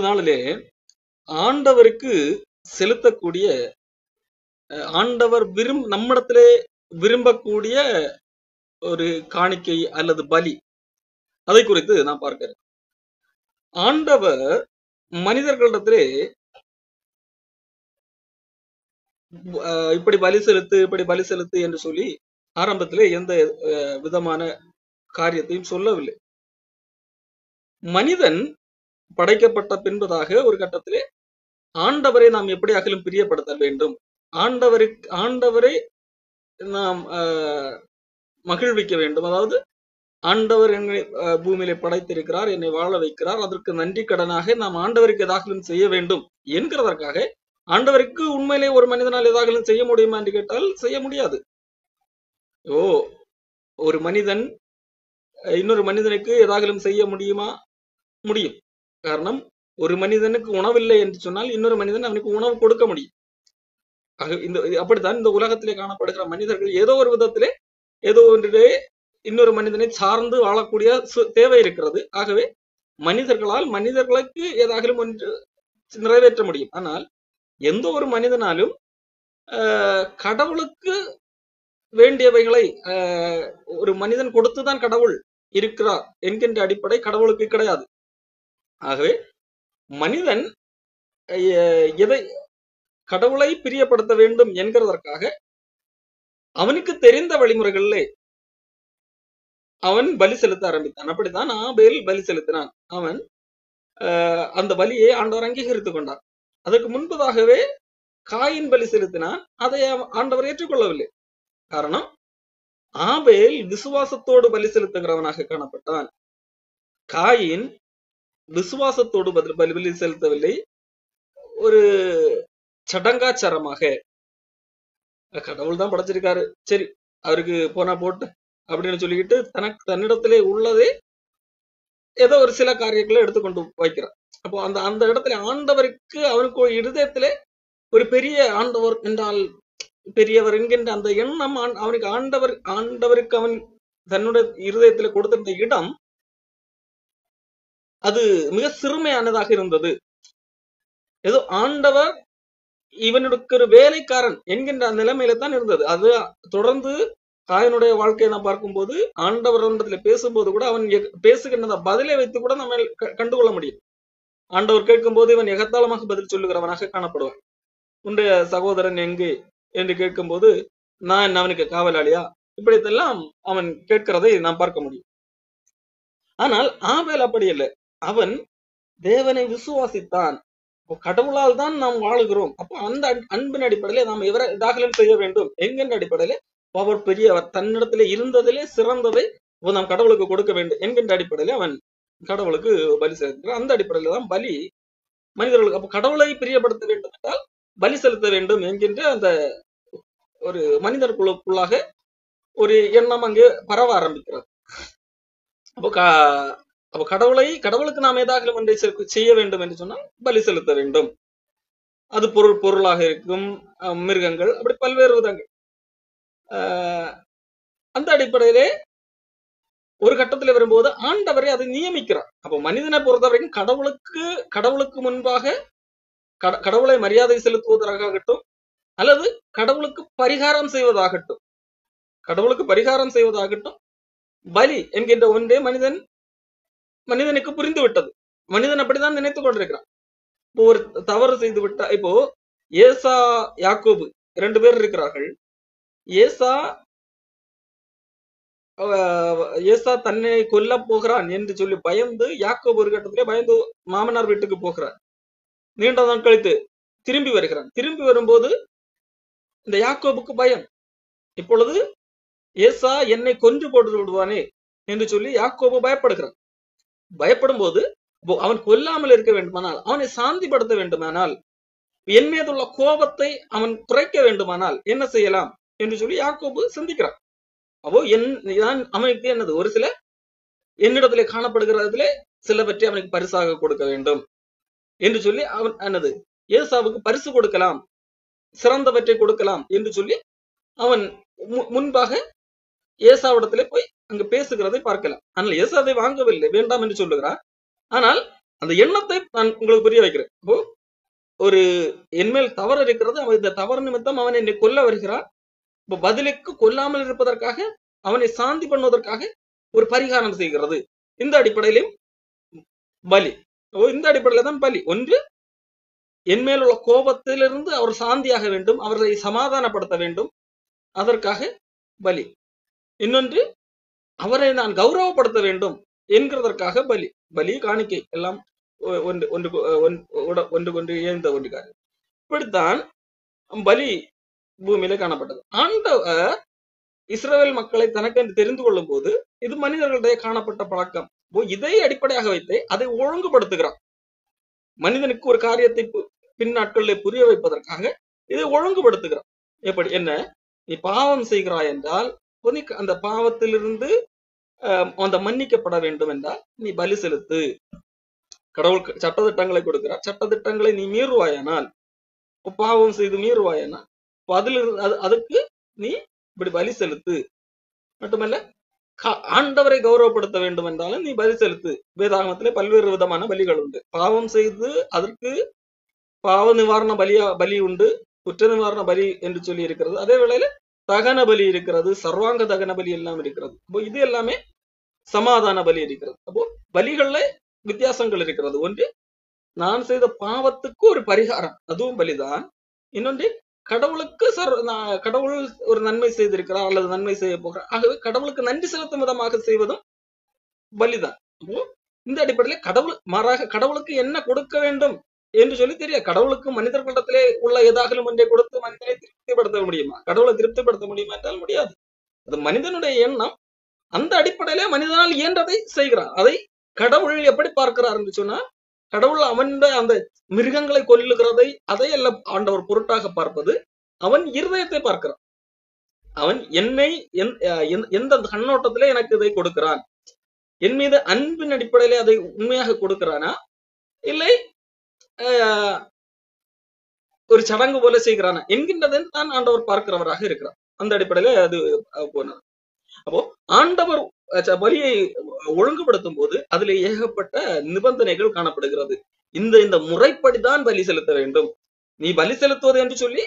நாளிலே ஆண்டவருக்கு செலுத்தக்கூடிய ஆண்டவர் நம்மிடத்திலே விரும்பக்கூடிய ஒரு காணிக்கை அல்லது பலி, அதை குறித்து நான் பார்க்கிறேன். ஆண்டவர் மனிதர்களிடத்திலே இப்படி பலி செலுத்து, இப்படி பலி செலுத்து என்று சொல்லி ஆரம்பத்திலே எந்த விதமான காரியத்தையும் சொல்லவில்லை. மனிதன் படைக்கப்பட்ட பின்பதாக ஒரு கட்டத்திலே ஆண்டவரை நாம் எப்படி அகிலும் பிரியப்படுத்த வேண்டும், ஆண்டவரை நாம் மகிழ்விக்க வேண்டும். அதாவது ஆண்டவர் என்னை பூமியிலே படைத்திருக்கிறார், என்னை வாழ வைக்கிறார், அதற்கு நன்றி கடனாக நாம் ஆண்டவருக்கு ஏதாகலும் செய்ய வேண்டும் என்கிறதற்காக ஆண்டவருக்கு உண்மையிலே ஒரு மனிதனால் ஏதாகலும் செய்ய முடியுமா என்று கேட்டால் செய்ய முடியாது. ஒரு மனிதன் இன்னொரு மனிதனுக்கு ஏதாகலும் செய்ய முடியுமா? முடியும். காரணம், ஒரு மனிதனுக்கு உணவில்லை என்று சொன்னால் இன்னொரு மனிதன் அவனுக்கு உணவு கொடுக்க முடியும். அப்படித்தான் இந்த உலகத்திலே காணப்படுகிற மனிதர்கள் ஏதோ ஒரு விதத்திலே ஏதோ ஒன்றிலே இன்னொரு மனிதனை சார்ந்து வாழக்கூடிய தேவை இருக்கிறது. ஆகவே மனிதர்களால் மனிதர்களுக்கு ஏதாகலும் ஒன்று நிறைவேற்ற முடியும். ஆனால் எந்த ஒரு மனிதனாலும் கடவுளுக்கு வேண்டியவைகளை ஒரு மனிதன் கொடுத்துதான் கடவுள் இருக்கிறார் என்கின்ற அடிப்படை கடவுளுக்கு கிடையாது. ஆகவே மனிதன் எதை கடவுளை பிரியப்படுத்த வேண்டும் என்கிறதற்காக அவனுக்கு தெரிந்த வழிமுறைகளிலே அவன் பலி செலுத்த ஆரம்பித்தான். அப்படித்தான் ஆபேல் பலி செலுத்தினான். அவன் அந்த பலியை ஆண்டவர் அங்கீகரித்துக் கொண்டார். அதற்கு முன்பதாகவே காயின் பலி செலுத்தினான். அதை ஆண்டவர் ஏற்றுக்கொள்ளவில்லை. காரணம், ஆபேல் விசுவாசத்தோடு பலி செலுத்துகிறவனாக காணப்பட்டான். காயின் விசுவாசத்தோடு பலி செலுத்தவில்லை. ஒரு சடங்காச்சாரமாக, கடவுள் தான் படைச்சிருக்காரு, சரி அவருக்கு போனா போட்டு அப்படின்னு சொல்லிக்கிட்டு தன்னிடத்திலே உள்ளதே ஏதோ ஒரு சில காரியங்களை எடுத்துக்கொண்டு வைக்கிறார். அப்போ அந்த இடத்துல ஆண்டவருக்கு அவனுக்கு இருதயத்திலே ஒரு பெரிய ஆண்டவர் என்றால் பெரியவர் என்கின்ற அந்த எண்ணம் அவனுக்கு ஆண்டவருக்கு அவன் தன்னுடைய இருதயத்திலே கொடுத்திருந்த இடம் அது மிக சிறுமையானதாக இருந்தது. ஏதோ ஆண்டவர் இவனுக்கு ஒரு வேலைக்காரன் என்கின்ற நிலைமையில தான் இருந்தது. அது தொடர்ந்து காயனுடைய வாழ்க்கையை நான் பார்க்கும்போது ஆண்டவர் பேசும்போது கூட அவன் பேசுகின்ற பதிலை வைத்து கூட நம்ம கண்டுகொள்ள முடியும். ஆண்டவர் கேட்கும் போது இவன் எகத்தாளமாக பதில் சொல்லுகிறவனாக காணப்படுவான். உன்னுடைய சகோதரன் எங்கே என்று கேட்கும் போது நான் அவனுக்கு காவலாளியா, இப்படித்தெல்லாம் அவன் கேட்கிறதை நாம் பார்க்க முடியும். ஆனால் ஆபேல் அப்படி இல்லை. அவன் தேவனை விசுவாசித்தான். கடவுளால் தான் நாம் வாழுகிறோம். அப்போ அந்த அன்பின் அடிப்படையில நாம் எதாகலும் செய்ய வேண்டும் என்கின்ற அடிப்படையில அவர் பெரியவர், தன்னிடத்திலே இருந்ததிலே சிறந்ததை நாம் கடவுளுக்கு கொடுக்க வேண்டும் என்கின்ற அடிப்படையில அவன் கடவுளுக்கு பலி செலுத்துகிறான். அந்த அடிப்படையில தான் பலி மனிதர்களுக்கு, அப்ப கடவுளை பிரியப்படுத்த வேண்டும் என்றால் பலி செலுத்த வேண்டும் என்கின்ற அந்த ஒரு மனிதர்களுக்குள்ளாக ஒரு எண்ணம் அங்கே பரவ ஆரம்பிக்கிறது. அப்போ கடவுளுக்கு நாம் ஏதாகலும் ஒன்றை செய்ய வேண்டும் என்று சொன்னால் பலி செலுத்த வேண்டும். அது பொருளாக இருக்கும், மிருகங்கள், அப்படி பல்வேறு விதங்கள். அந்த அடிப்படையிலே ஒரு கட்டத்தில் வரும்போது ஆண்டவரை அதை நியமிக்கிறார். அப்போ மனிதனை பொறுத்த வரைக்கும் கடவுளுக்கு முன்பாக கடவுளை மரியாதை செலுத்துவதாகட்டும் அல்லது கடவுளுக்கு பரிகாரம் செய்வதாகட்டும் பலி என்கின்ற ஒன்றே மனிதனுக்கு புரிந்து விட்டது. மனிதன் அப்படித்தான் நினைத்துக் கொண்டிருக்கிறான். இப்போ ஒரு தவறு செய்து விட்டா, இப்போ ஏசா யாக்கோபு 2 பேர் இருக்கிறார்கள். ஏசா தன்னை கொல்ல போகிறான் என்று சொல்லி பயந்து யாக்கோபு ஒரு கட்டத்திலே பயந்து மாமனார் வீட்டுக்கு போகிறார். நீண்ட நாள் கழித்து திரும்பி வருகிறான். திரும்பி வரும்போது இந்த யாக்கோபுக்கு பயம், இப்பொழுது ஏசா என்னை கொன்று போட்டு விடுவானே என்று சொல்லி யாக்கோபு பயப்படுகிறான். பயப்படும் போது அவன் கொல்லாமல் இருக்க வேண்டுமானால், அவனை சாந்திப்படுத்த வேண்டுமானால், என் மீதுள்ள கோபத்தை அவன் குறைக்க வேண்டுமானால் என்ன செய்யலாம் என்று சொல்லி யாக்கோபு சிந்திக்கிறான். அப்போ அவனுக்கு என்னது, ஒரு சில என்னிடத்திலே காணப்படுகிறதிலே சிலவற்றை அவனுக்கு பரிசாக கொடுக்க வேண்டும் என்று சொல்லி அவன் என்னது ஏசாவுக்கு பரிசு கொடுக்கலாம், சிறந்தவற்றை கொடுக்கலாம் என்று சொல்லி அவன் முன்பாக ஏசாவிடத்திலே போய் அங்கு பேசுகிறதை பார்க்கலாம். ஆனால் ஏசா அதை வாங்கவில்லை, வேண்டாம் என்று சொல்லுகிறார். ஆனால் அந்த எண்ணத்தை நான் உங்களுக்கு புரிய வைக்கிறேன். இப்போ ஒரு என்மேல் தவறு இருக்கிறது, அவன் இந்த தவறு நிமித்தம் அவன் என்னை கொல்ல வருகிறான். இப்ப பதிலுக்கு கொல்லாமல் இருப்பதற்காக, அவனை சாந்தி பண்ணுவதற்காக ஒரு பரிகாரம் செய்கிறது. இந்த அடிப்படையிலும் பலி. இந்த அடிப்படையில தான் பலி. ஒன்று, என்மேல் உள்ள கோபத்திலிருந்து அவர் சாந்தியாக வேண்டும், அவர்களை சமாதானப்படுத்த வேண்டும், அதற்காக பலி. இன்னொன்று, அவரை நான் கௌரவப்படுத்த வேண்டும் என்கிறதற்காக பலி. பலி, காணிக்கை எல்லாம் ஒன்று கொண்டு இயந்த ஒன்றுக்காக. இப்படித்தான் பலி பூமியில காணப்பட்டது. ஆண்டவர் இஸ்ரவேல் மக்களை தனக்கென்று தெரிந்து கொள்ளும் போது இது மனிதர்களிடையே காணப்பட்ட பழக்கம். இதை அடிப்படையாக வைத்து அதை ஒழுங்குபடுத்துகிறான். மனிதனுக்கு ஒரு காரியத்தை பின் நாட்களில் புரிய வைப்பதற்காக இதை ஒழுங்குபடுத்துகிறான். எப்படி? என்ன, நீ பாவம் செய்கிறாய் என்றால் அந்த பாவத்திலிருந்து அந்த மன்னிக்கப்பட வேண்டும் என்றால் நீ பலி செலுத்து. கடவுள் சட்டத்திட்டங்களை கொடுக்கிறார். சட்டத்திட்டங்களை நீ மீறுவாயானால், பாவம் செய்து மீறுவாயானால் அதுக்கு நீ இப்படி பலி செலுத்து. மட்டுமல்ல, ஆண்டவரை கௌரவப்படுத்த வேண்டும் என்றாலும் நீ பலி செலுத்து. வேதாகமத்திலே பல்வேறு விதமான பலிகள் உண்டு. பாவம் செய்து அதற்கு பாவ நிவாரண பலி உண்டு, குற்ற நிவாரண பலி என்று சொல்லி இருக்கிறது. அதே வேளையில தகன பலி இருக்கிறது, சர்வாங்க தகன பலி எல்லாம் இருக்கிறது. அப்போ இது எல்லாமே சமாதான பலி இருக்கிறது. அப்போ பலிகள்ல வித்தியாசங்கள் இருக்கிறது. ஒன்று, நான் செய்த பாவத்துக்கு ஒரு பரிகாரம், அதுவும் பலிதான். இன்னொன்று, கடவுளுக்கு கடவுள் ஒரு நன்மை செய்திருக்கிறார் அல்லது நன்மை செய்ய போகிறார், ஆகவே கடவுளுக்கு நன்றி செலுத்தும் விதமாக செய்வதும் பலிதான். அப்போ இந்த அடிப்படையில மாறாக கடவுளுக்கு என்ன கொடுக்க வேண்டும் என்று சொல்லி தெரியாது. கடவுளுக்கு மனிதர்களிடத்திலே உள்ள ஏதாகலும் ஒன்றை கொடுத்து மனிதனை திருப்திப்படுத்த முடியுமா? கடவுளை திருப்திப்படுத்த முடியுமா என்றால் முடியாது. அது மனிதனுடைய எண்ணம். அந்த அடிப்படையிலே மனிதனால் இயன்றதை செய்கிறான். அதை கடவுள் எப்படி பார்க்கிறார் என்று சொன்னா, கடவுள் அவன் அந்த மிருகங்களை கொல்லுகிறதை அதை எல்லாம் ஆண்டவர் பொருட்டாக பார்ப்பது, அவன் இருதயத்தை பார்க்கிறான். அவன் என்னை எந்த கண்ணோட்டத்திலே எனக்கு இதை கொடுக்கிறான், என் மீது அன்பின் அடிப்படையிலே அதை உண்மையாக கொடுக்கிறானா, இல்லை ஒரு சடங்கு போல செய்கிறானா என்கின்றதை தான் ஆண்டவர் பார்க்கிறவராக இருக்கிறார். அந்த அடிப்படையில அது போனது. அப்போ ஆண்டவர் பலியை ஒழுங்குபடுத்தும் போது அதுல ஏகப்பட்ட நிபந்தனைகள் காணப்படுகிறது. இந்த முறைப்படிதான் பலி செலுத்த வேண்டும், நீ பலி செலுத்துவது என்று சொல்லி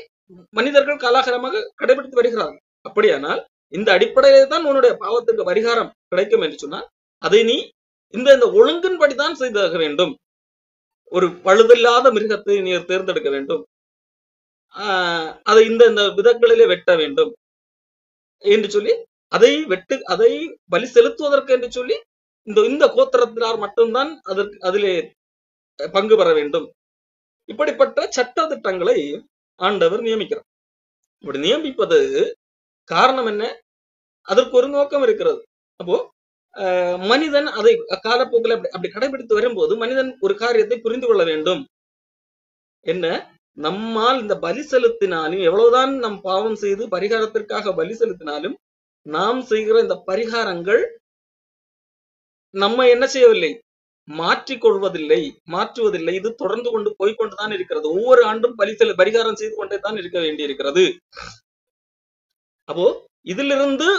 மனிதர்கள் காலாகாலமாக கடைபிடித்து வருகிறார்கள். அப்படியானால் இந்த அடிப்படையிலே தான் உன்னுடைய பாவத்துக்கு பரிகாரம் கிடைக்கும் என்று சொன்னால் அதை நீ இந்த ஒழுங்கின்படிதான் செய்தாக வேண்டும். ஒரு பழுதில்லாத மிருகத்தை நீ தேர்ந்தெடுக்க வேண்டும், அதை இந்த விதங்களிலே வெட்ட வேண்டும் என்று சொல்லி அதை பலி செலுத்துவதற்கு என்று சொல்லி இந்த கோத்திரத்தினார் மட்டும்தான் அதிலே பங்கு பெற வேண்டும். இப்படிப்பட்ட சட்ட திட்டங்களை ஆண்டவர் நியமிக்கிறார். இப்படி நியமிப்பது காரணம் என்ன? அதற்கு ஒரு நோக்கம் இருக்கிறது. அப்போ மனிதன் அதை காலப்போக்கில் அப்படி கடைபிடித்து வரும்போது மனிதன் ஒரு காரியத்தை புரிந்து கொள்ள வேண்டும். என்ன, நம்மால் இந்த பலி செலுத்தினாலும், எவ்வளவுதான் நம் பாவம் செய்து பரிகாரத்திற்காக பலி செலுத்தினாலும் நாம் செய்கிற இந்த பரிகாரங்கள் நம்ம என்ன செய்யவில்லை, மாற்றுவதில்லை. இது தொடர்ந்து கொண்டு போய்கொண்டுதான் இருக்கிறது. ஒவ்வொரு ஆண்டும் பரிகாரம் செய்து கொண்டே தான் இருக்க வேண்டி இருக்கிறது. அப்போ இதிலிருந்து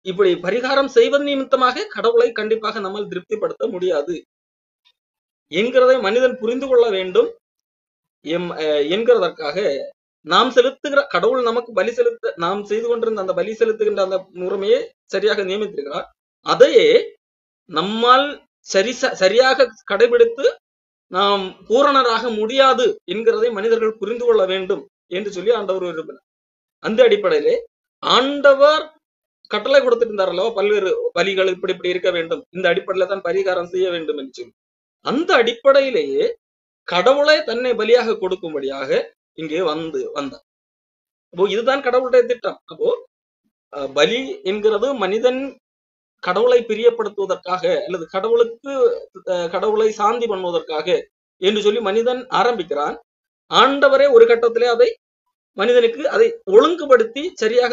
இப்படி பரிகாரம் செய்வது நிமித்தமாக கடவுளை கண்டிப்பாக நம்மால் திருப்திப்படுத்த முடியாது என்கிறதை மனிதன் புரிந்து கொள்ள வேண்டும் என்கிறதற்காக நாம் செலுத்துகிற கடவுள் நமக்கு பலி செலுத்த நாம் செய்து கொண்டிருந்த அந்த பலி செலுத்துகின்ற அந்த முறைமையை சரியாக நியமித்திருக்கிறார். அதையே நம்மால் சரியாக கடைபிடித்து நாம் பூரணராக முடியாது என்கிறதை மனிதர்கள் புரிந்து கொள்ள வேண்டும் என்று சொல்லி ஆண்டவர் விரும்பினார். அந்த அடிப்படையிலே ஆண்டவர் கட்டளை கொடுத்துட்டு இருந்தாரல்லவா, பல்வேறு பலிகள் இப்படி இருக்க வேண்டும், இந்த அடிப்படையில தான் பரிகாரம் செய்ய வேண்டும் என்று சொல்லி, அந்த அடிப்படையிலேயே கடவுளை தன்னை பலியாக கொடுக்கும்படியாக இங்கே வந்தார். அப்போ இதுதான் கடவுளுடைய திட்டம். அப்போ பலி என்கிறது மனிதன் கடவுளை பிரியப்படுத்துவதற்காக அல்லது கடவுளை சாந்தி பண்ணுவதற்காக என்று சொல்லி மனிதன் ஆரம்பிக்கிறான். ஆண்டவரே ஒரு கட்டத்திலே அதை மனிதனுக்கு அதை ஒழுங்குபடுத்தி சரியாக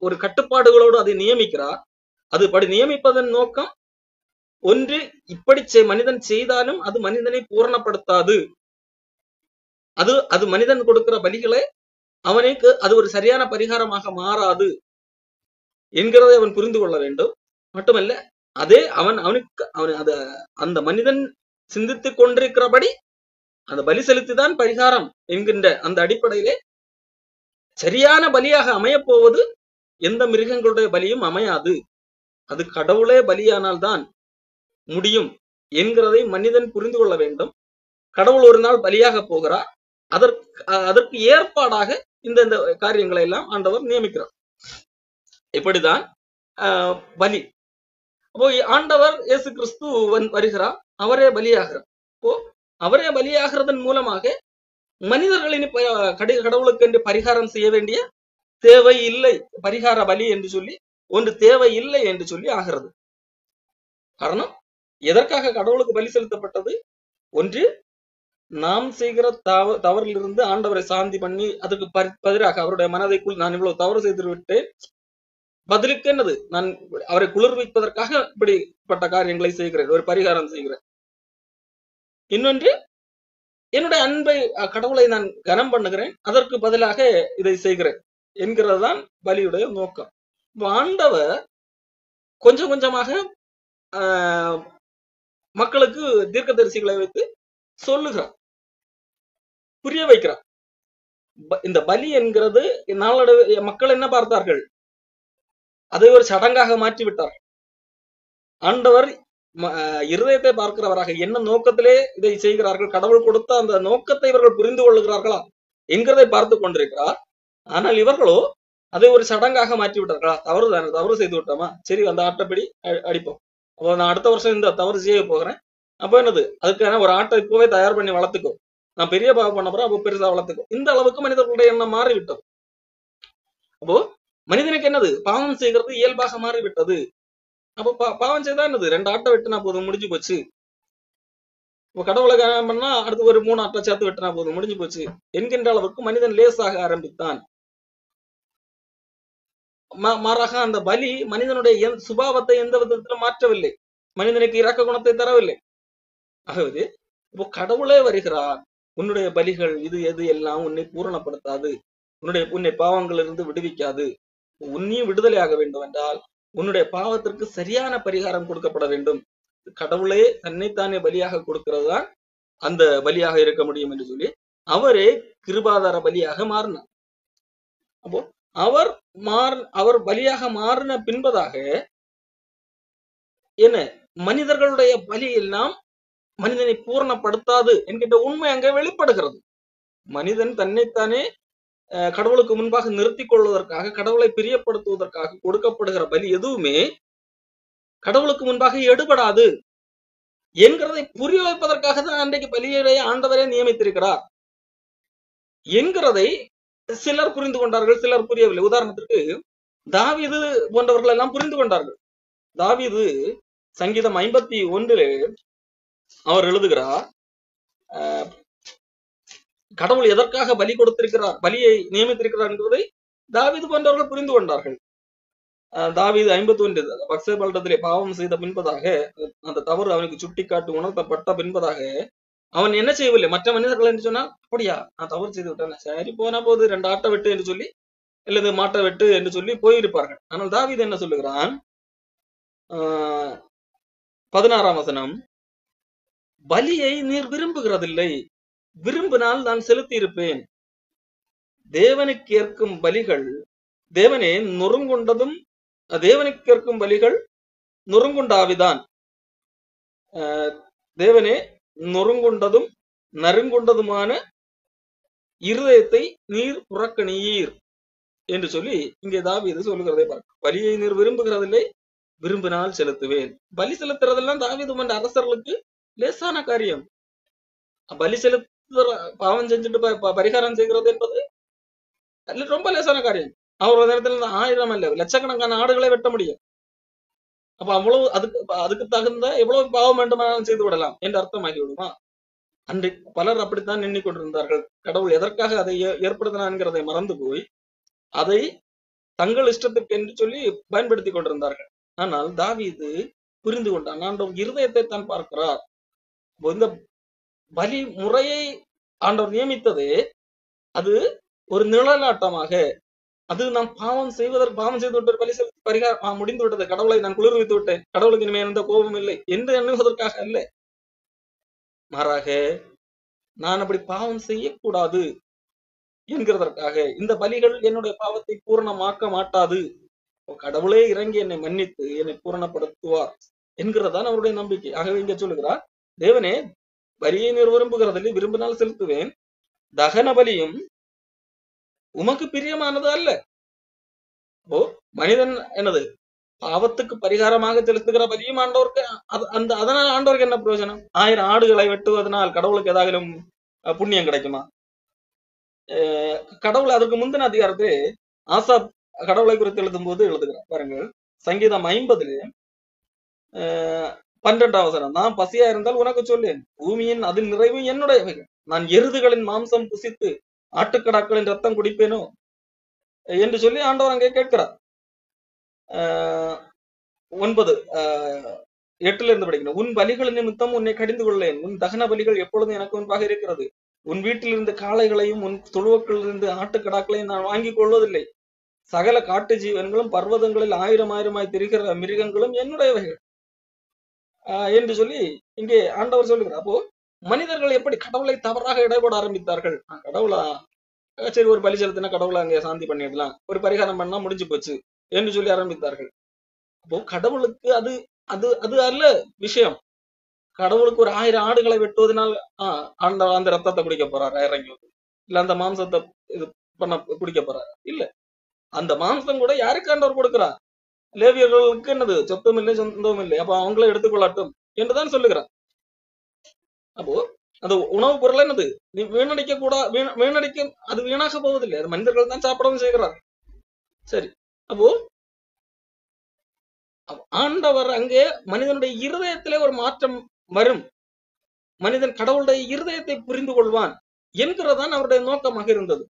ஒரு கட்டுப்பாடுகளோடு அதை நியமிக்கிறார். அது படி நியமிப்பதன் நோக்கம் ஒன்று, இப்படி மனிதன் செய்தாலும் அது மனிதனை பூரணப்படுத்தாது, அது மனிதன் கொடுக்கிற பலிகளை அவனுக்கு அது ஒரு சரியான பரிகாரமாக மாறாது என்கிறதை அவன் புரிந்து கொள்ள வேண்டும். மட்டுமல்ல, அதே அவனுக்கு அந்த மனிதன் சிந்தித்துக் கொண்டிருக்கிறபடி அந்த பலி செலுத்திதான் பரிகாரம் என்கின்ற அந்த அடிப்படையிலே சரியான பலியாக அமையப் போவது எந்த மிருகங்களுடைய பலியும் அமையாது. அது கடவுளே பலியானால் தான் முடியும் என்கிறதை மனிதன் புரிந்து கொள்ள வேண்டும். கடவுள் ஒரு நாள் பலியாக போகிறார். அதற்கு ஏற்பாடாக இந்த காரியங்களை எல்லாம் ஆண்டவர் நியமிக்கிறார். இப்படிதான் பலி. அப்போ ஆண்டவர் இயேசு கிறிஸ்து வருகிறார், அவரே பலியாகிறார். அப்போ அவரே பலியாகிறதன் மூலமாக மனிதர்களின் கடவுளுக்கு என்று பரிகாரம் செய்ய வேண்டிய தேவை இல்லை, பரிகார பலி என்று சொல்லி ஒன்று தேவை இல்லை என்று சொல்லி ஆகிறது. காரணம், எதற்காக கடவுளுக்கு பலி செலுத்தப்பட்டது? ஒன்று, நாம் செய்கிற தவறிலிருந்து ஆண்டவரை சாந்தி பண்ணி அதுக்கு பதிலாக அவருடைய மனதைக்குள் நான் இவ்வளவு தவறு செய்து விட்டேன், பதிலுக்கு என்னது, நான் அவரை குளிர்விப்பதற்காக இப்படிப்பட்ட காரியங்களை செய்கிறேன், ஒரு பரிகாரம் செய்கிறேன். இன்னொன்று, என்னுடைய அன்பை கடவுளை நான் கனம் பண்ணுகிறேன், அதற்கு பதிலாக இதை செய்கிறேன் என்கிறது தான் பலியுடைய நோக்கம். ஆண்டவர் கொஞ்சம் கொஞ்சமாக மக்களுக்கு தீர்க்கதரிசிகளை வைத்து சொல்லுகிறார், புரிய வைக்கிறார். இந்த பலி என்கிறது நாளடைவு மக்கள் என்ன பார்த்தார்கள்? அதை ஒரு சடங்காக மாற்றிவிட்டார்கள். ஆண்டவர் இருதயத்தை பார்க்கிறவராக என்ன நோக்கத்திலே இதை செய்கிறார்கள், கடவுள் கொடுத்த அந்த நோக்கத்தை இவர்கள் புரிந்து கொள்ளுகிறார்களா என்கிறதை பார்த்து கொண்டிருக்கிறார். ஆனால் இவர்களோ அதை ஒரு சடங்காக மாற்றி விட்டார்களா? தவறு செய்து விட்டோமா, சரி அந்த ஆட்டைப்படி அடிப்போம், அப்போ நான் அடுத்த வருஷம் இந்த தவறு செய்ய போகிறேன், அப்போ என்னது, அதுக்கான ஒரு ஆட்டை இப்பவே தயார் பண்ணி வளர்த்துக்கோ, நான் பெரிய பாவம் பண்ண போறேன், அப்போ பெருசா வளர்த்துக்கோ. இந்த அளவுக்கு மனிதர்களுடைய எண்ணம் மாறிவிட்டது. அப்போ மனிதனுக்கு என்னது, பாவம் செய்கிறது இயல்பாக மாறிவிட்டது. அப்போ பாவம் செய்தா என்னது, 2 ஆட்டை வெட்டினா போதும், முடிஞ்சு போச்சு. இப்போ கடவுளை பண்ணா அடுத்து ஒரு 3 ஆட்டை சேர்த்து வெட்டினா போதும், முடிஞ்சு போச்சு என்கின்ற அளவுக்கு மனிதன் லேசாக ஆரம்பித்தான். மாறாக அந்த பலி மனிதனுடைய சுபாவத்தை எந்த விதத்திலும் மாற்றவில்லை, மனிதனுக்கு இரக்க குணத்தை தரவில்லை. ஆகவே இப்போ கடவுளே வருகிறார், உன்னுடைய பலிகள் இது எது எல்லாம் உன்னை பூரணப்படுத்தாது, உன்னை பாவங்களிலிருந்து விடுவிக்காது. உன்னையும் விடுதலையாக வேண்டும் என்றால் உன்னுடைய பாவத்திற்கு சரியான பரிகாரம் கொடுக்கப்பட வேண்டும். கடவுளே தன்னைத்தானே பலியாக கொடுக்கிறது தான் அந்த பலியாக இருக்க முடியும் என்று சொல்லி அவரே கிருபாதார பலியாக மாறினார். அப்போ அவர் பலியாக மாறின பின்பதாக என்ன, மனிதர்களுடைய பலி எல்லாம் மனிதனை பூரணப்படுத்தாது என்கின்ற உண்மை அங்கே வெளிப்படுகிறது. மனிதன் தன்னைத்தானே கடவுளுக்கு முன்பாக நிறுத்திக் கொள்வதற்காக, கடவுளை பிரியப்படுத்துவதற்காக கொடுக்கப்படுகிற பலி எதுவுமே கடவுளுக்கு முன்பாக எடுபடாது என்கிறதை புரிய வைப்பதற்காக தான் அன்றைக்கு பலியை ஆண்டவரே நியமித்திருக்கிறார் என்கிறதை சிலர் புரிந்து கொண்டார்கள், சிலர் புரியவில்லை. உதாரணத்திற்கு தாவீது போன்றவர்கள் எல்லாம் புரிந்து கொண்டார்கள். தாவீது சங்கீதம் 51 அவர் எழுதுகிறார், கடவுள் எதற்காக பலி கொடுத்திருக்கிறார், பலியை நியமித்திருக்கிறார் என்பதை தாவீது போன்றவர்கள் புரிந்து கொண்டார்கள். தாவீது 51 பத்சேபாளிடத்திலே பாவம் செய்த பின்பதாக, அந்த தவறு அவனுக்கு சுட்டிக்காட்டி உணர்த்தப்பட்ட பின்பதாக அவன் என்ன செய்யவில்லை, மற்ற மனிதர்கள் என்று சொன்னால், அப்படியா நான் தவறு செய்து விட்டேன், சரி போனா போது 2 ஆட்டை வெட்டு என்று சொல்லி, அல்லது மாட்டை வெட்டு என்று சொல்லி போயிருப்பார்கள். ஆனால் தாவீது என்ன சொல்லுகிறான், 16ஆம் வசனம், பலியை நீர் விரும்புகிறதில்லை, விரும்பினால் நான் செலுத்தி இருப்பேன். தேவனுக்கு ஏற்கும் பலிகள் தேவனே நொறுங்குண்டதும், தேவனுக்கு ஏற்கும் பலிகள் நொறுங்குண்டாவிதான். தேவனே நொறுங்குண்டதும் நறுங்குண்டதுமான இருதயத்தை நீர் புறக்கணியீர் என்று சொல்லி இங்கே தாவீது சொல்லுகிறதை பார்க்க. பலியை நீர் விரும்புகிறதில்லை, விரும்பினால் செலுத்துவேன். பலி செலுத்துறதெல்லாம் தாவீது போன்ற அரசர்களுக்கு லேசான காரியம். பலி செலுத்துற, பாவம் செஞ்சுட்டு பரிகாரம் செய்கிறது என்பது ரொம்ப லேசான காரியம். அவர் நேரத்தில் 1000 அல்ல லட்சக்கணக்கான ஆடுகளை வெட்ட முடியும். அப்ப அவ்வளவு அதுக்கு தகுந்த எவ்வளவு பாவம் வேண்டுமானாலும் செய்து விடலாம் என்று அர்த்தமாகி விடுமா? அன்றைக்கு பலர் அப்படித்தான் எண்ணிக்கொண்டிருந்தார்கள். கடவுள் எதற்காக அதை ஏற்படுத்தினான்கிறதை மறந்து போய் அதை தங்கள் இஷ்டத்துக்கு என்று சொல்லி பயன்படுத்தி கொண்டிருந்தார்கள். ஆனால் தாவீது புரிந்து கொண்டான், ஆண்டவர் இருதயத்தை தான் பார்க்கிறார். இந்த பலி முறையை ஆண்டவர் நியமித்ததே அது ஒரு நிழலாட்டமாக, அது நான் பாவம் செய்து விட்டு பலி செலுத்தி பரிகாரம் முடிந்து விட்டது, கடவுளை நான் குளிர்வித்து விட்டேன், கடவுளுக்கு இனிமே எந்த கோபம் இல்லை என்று எண்ணுவதற்காக அல்ல. மாறாக நான் அப்படி பாவம் செய்யக்கூடாது என்கிறதற்காக இந்த பலிகள் என்னுடைய பாவத்தை பூரணமாக்க மாட்டாது, கடவுளே இறங்கி என்னை மன்னித்து என்னை பூரணப்படுத்துவார் என்கிறதான் அவருடைய நம்பிக்கை. ஆகவே இங்க சொல்லுகிறார், தேவனே பலியை நீர் விரும்புகிறதில்லை, விரும்பினால் செலுத்துவேன், தகன பலியும் உமக்கு பிரியமானது அல்ல. அப்போ மனிதன் என்னது பாவத்துக்கு பரிகாரமாக செலுத்துகிற பலியும் ஆண்டவருக்கு அதனால் ஆண்டவருக்கு என்ன பிரயோஜனம்? 1000 ஆடுகளை வெட்டுவதனால் கடவுளுக்கு ஏதாவது புண்ணியம் கிடைக்குமா? கடவுள் அதற்கு முந்தின அதிகாரத்திலே ஆசாப் கடவுளை குறித்து எழுதும் போது எழுதுகிறார் பாருங்க, சங்கீதம் 50 12ஆம் வசனம், நான் பசியா இருந்தால் உனக்கு சொல்லேன், பூமியின் அதில் நிறைவு என்னுடையவைகள், நான் எருதுகளின் மாம்சம் புசித்து ஆட்டுக்கடாக்களின் ரத்தம் குடிப்பேனோ என்று சொல்லி ஆண்டவர் அங்கே கேட்கிறார். 9:8 இருந்து படிக்கணும். உன் பலிகளின் நிமித்தம் உன்னை கடிந்து கொள்ளேன், உன் தகன பலிகள் எப்பொழுதும் எனக்கு முன்பாக இருக்கிறது, உன் வீட்டிலிருந்து காளைகளையும் உன் தொழுவக்களிலிருந்து ஆட்டுக்கடாக்களையும் நான் வாங்கிக் கொள்வதில்லை, சகல காட்டு ஜீவன்களும் பர்வதங்களில் 1000 திரிகிற மிருகங்களும் என்னுடையவைகள் என்று சொல்லி இங்கே ஆண்டவர் சொல்லுகிறார். அப்போ மனிதர்கள் எப்படி கடவுளை தவறாக இடைபட ஆரம்பித்தார்கள். கடவுளா, சரி ஒரு பலி செலுத்தினா கடவுளை அங்கே சாந்தி பண்ணிடலாம், ஒரு பரிகாரம் பண்ணா முடிஞ்சு போச்சு என்று சொல்லி ஆரம்பித்தார்கள். அப்போ கடவுளுக்கு அது அது அது அல்ல விஷயம். கடவுளுக்கு ஒரு 1000 ஆடுகளை வெட்டுவதனால் அந்த ரத்தத்தை குடிக்க போறாரு இறங்கி, இல்ல அந்த மாம்சத்தை இது பண்ண குடிக்க போறாரு? இல்ல, அந்த மாம்சம் கூட யாருக்கு ஆண்டவர் கொடுக்கிறார்? லேவியர்களுக்கு என்னது சொத்தும் இல்லை சொந்தமும் இல்லை, அப்ப அவங்களே எடுத்துக்கொள்ளட்டும் என்றுதான் சொல்லுகிறார். அப்போ அந்த உணவு பொருள் என்னது நீ வீணடிக்க கூட வீணடிக்க அது வீணாக போவதில்லை, அது மனிதர்கள் தான் சாப்பிடவும் செய்கிறார். சரி, அப்போ ஆண்டவர் அங்கே மனிதனுடைய இருதயத்திலே ஒரு மாற்றம் வரும், மனிதன் கடவுளுடைய இருதயத்தை புரிந்து கொள்வான் என்கிறதான் அவருடைய நோக்கமாக இருந்தது.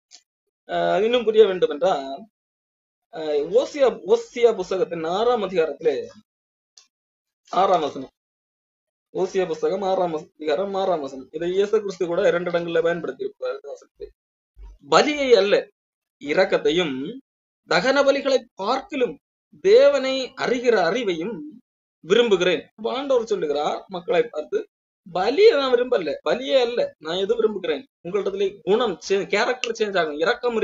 இன்னும் புரிய வேண்டும் என்றால் ஓசியா புஸ்தகத்தின் 6ஆம் அதிகாரத்திலே 6ஆம் வசனம், ஓசியா புஸ்தகம் 6ஆம் அதிகாரம் 6ஆம் வசனம், இதை இயேசு கிறிஸ்து கூட 2 இடங்கள்ல பயன்படுத்தி இருப்பார். பலியை அல்ல இரக்கத்தையும் தகன பலிகளை பார்க்கிலும் தேவனை அறிகிற அறிவையும் விரும்புகிறேன். ஆண்டவர் சொல்லுகிறார் மக்களை பார்த்து, பலியை நான் விரும்பல, பலியே அல்ல, நான் எது விரும்புகிறேன், உங்களிடத்துல குணம் கேரக்டர் சேஞ்ச் ஆகும், இரக்கம்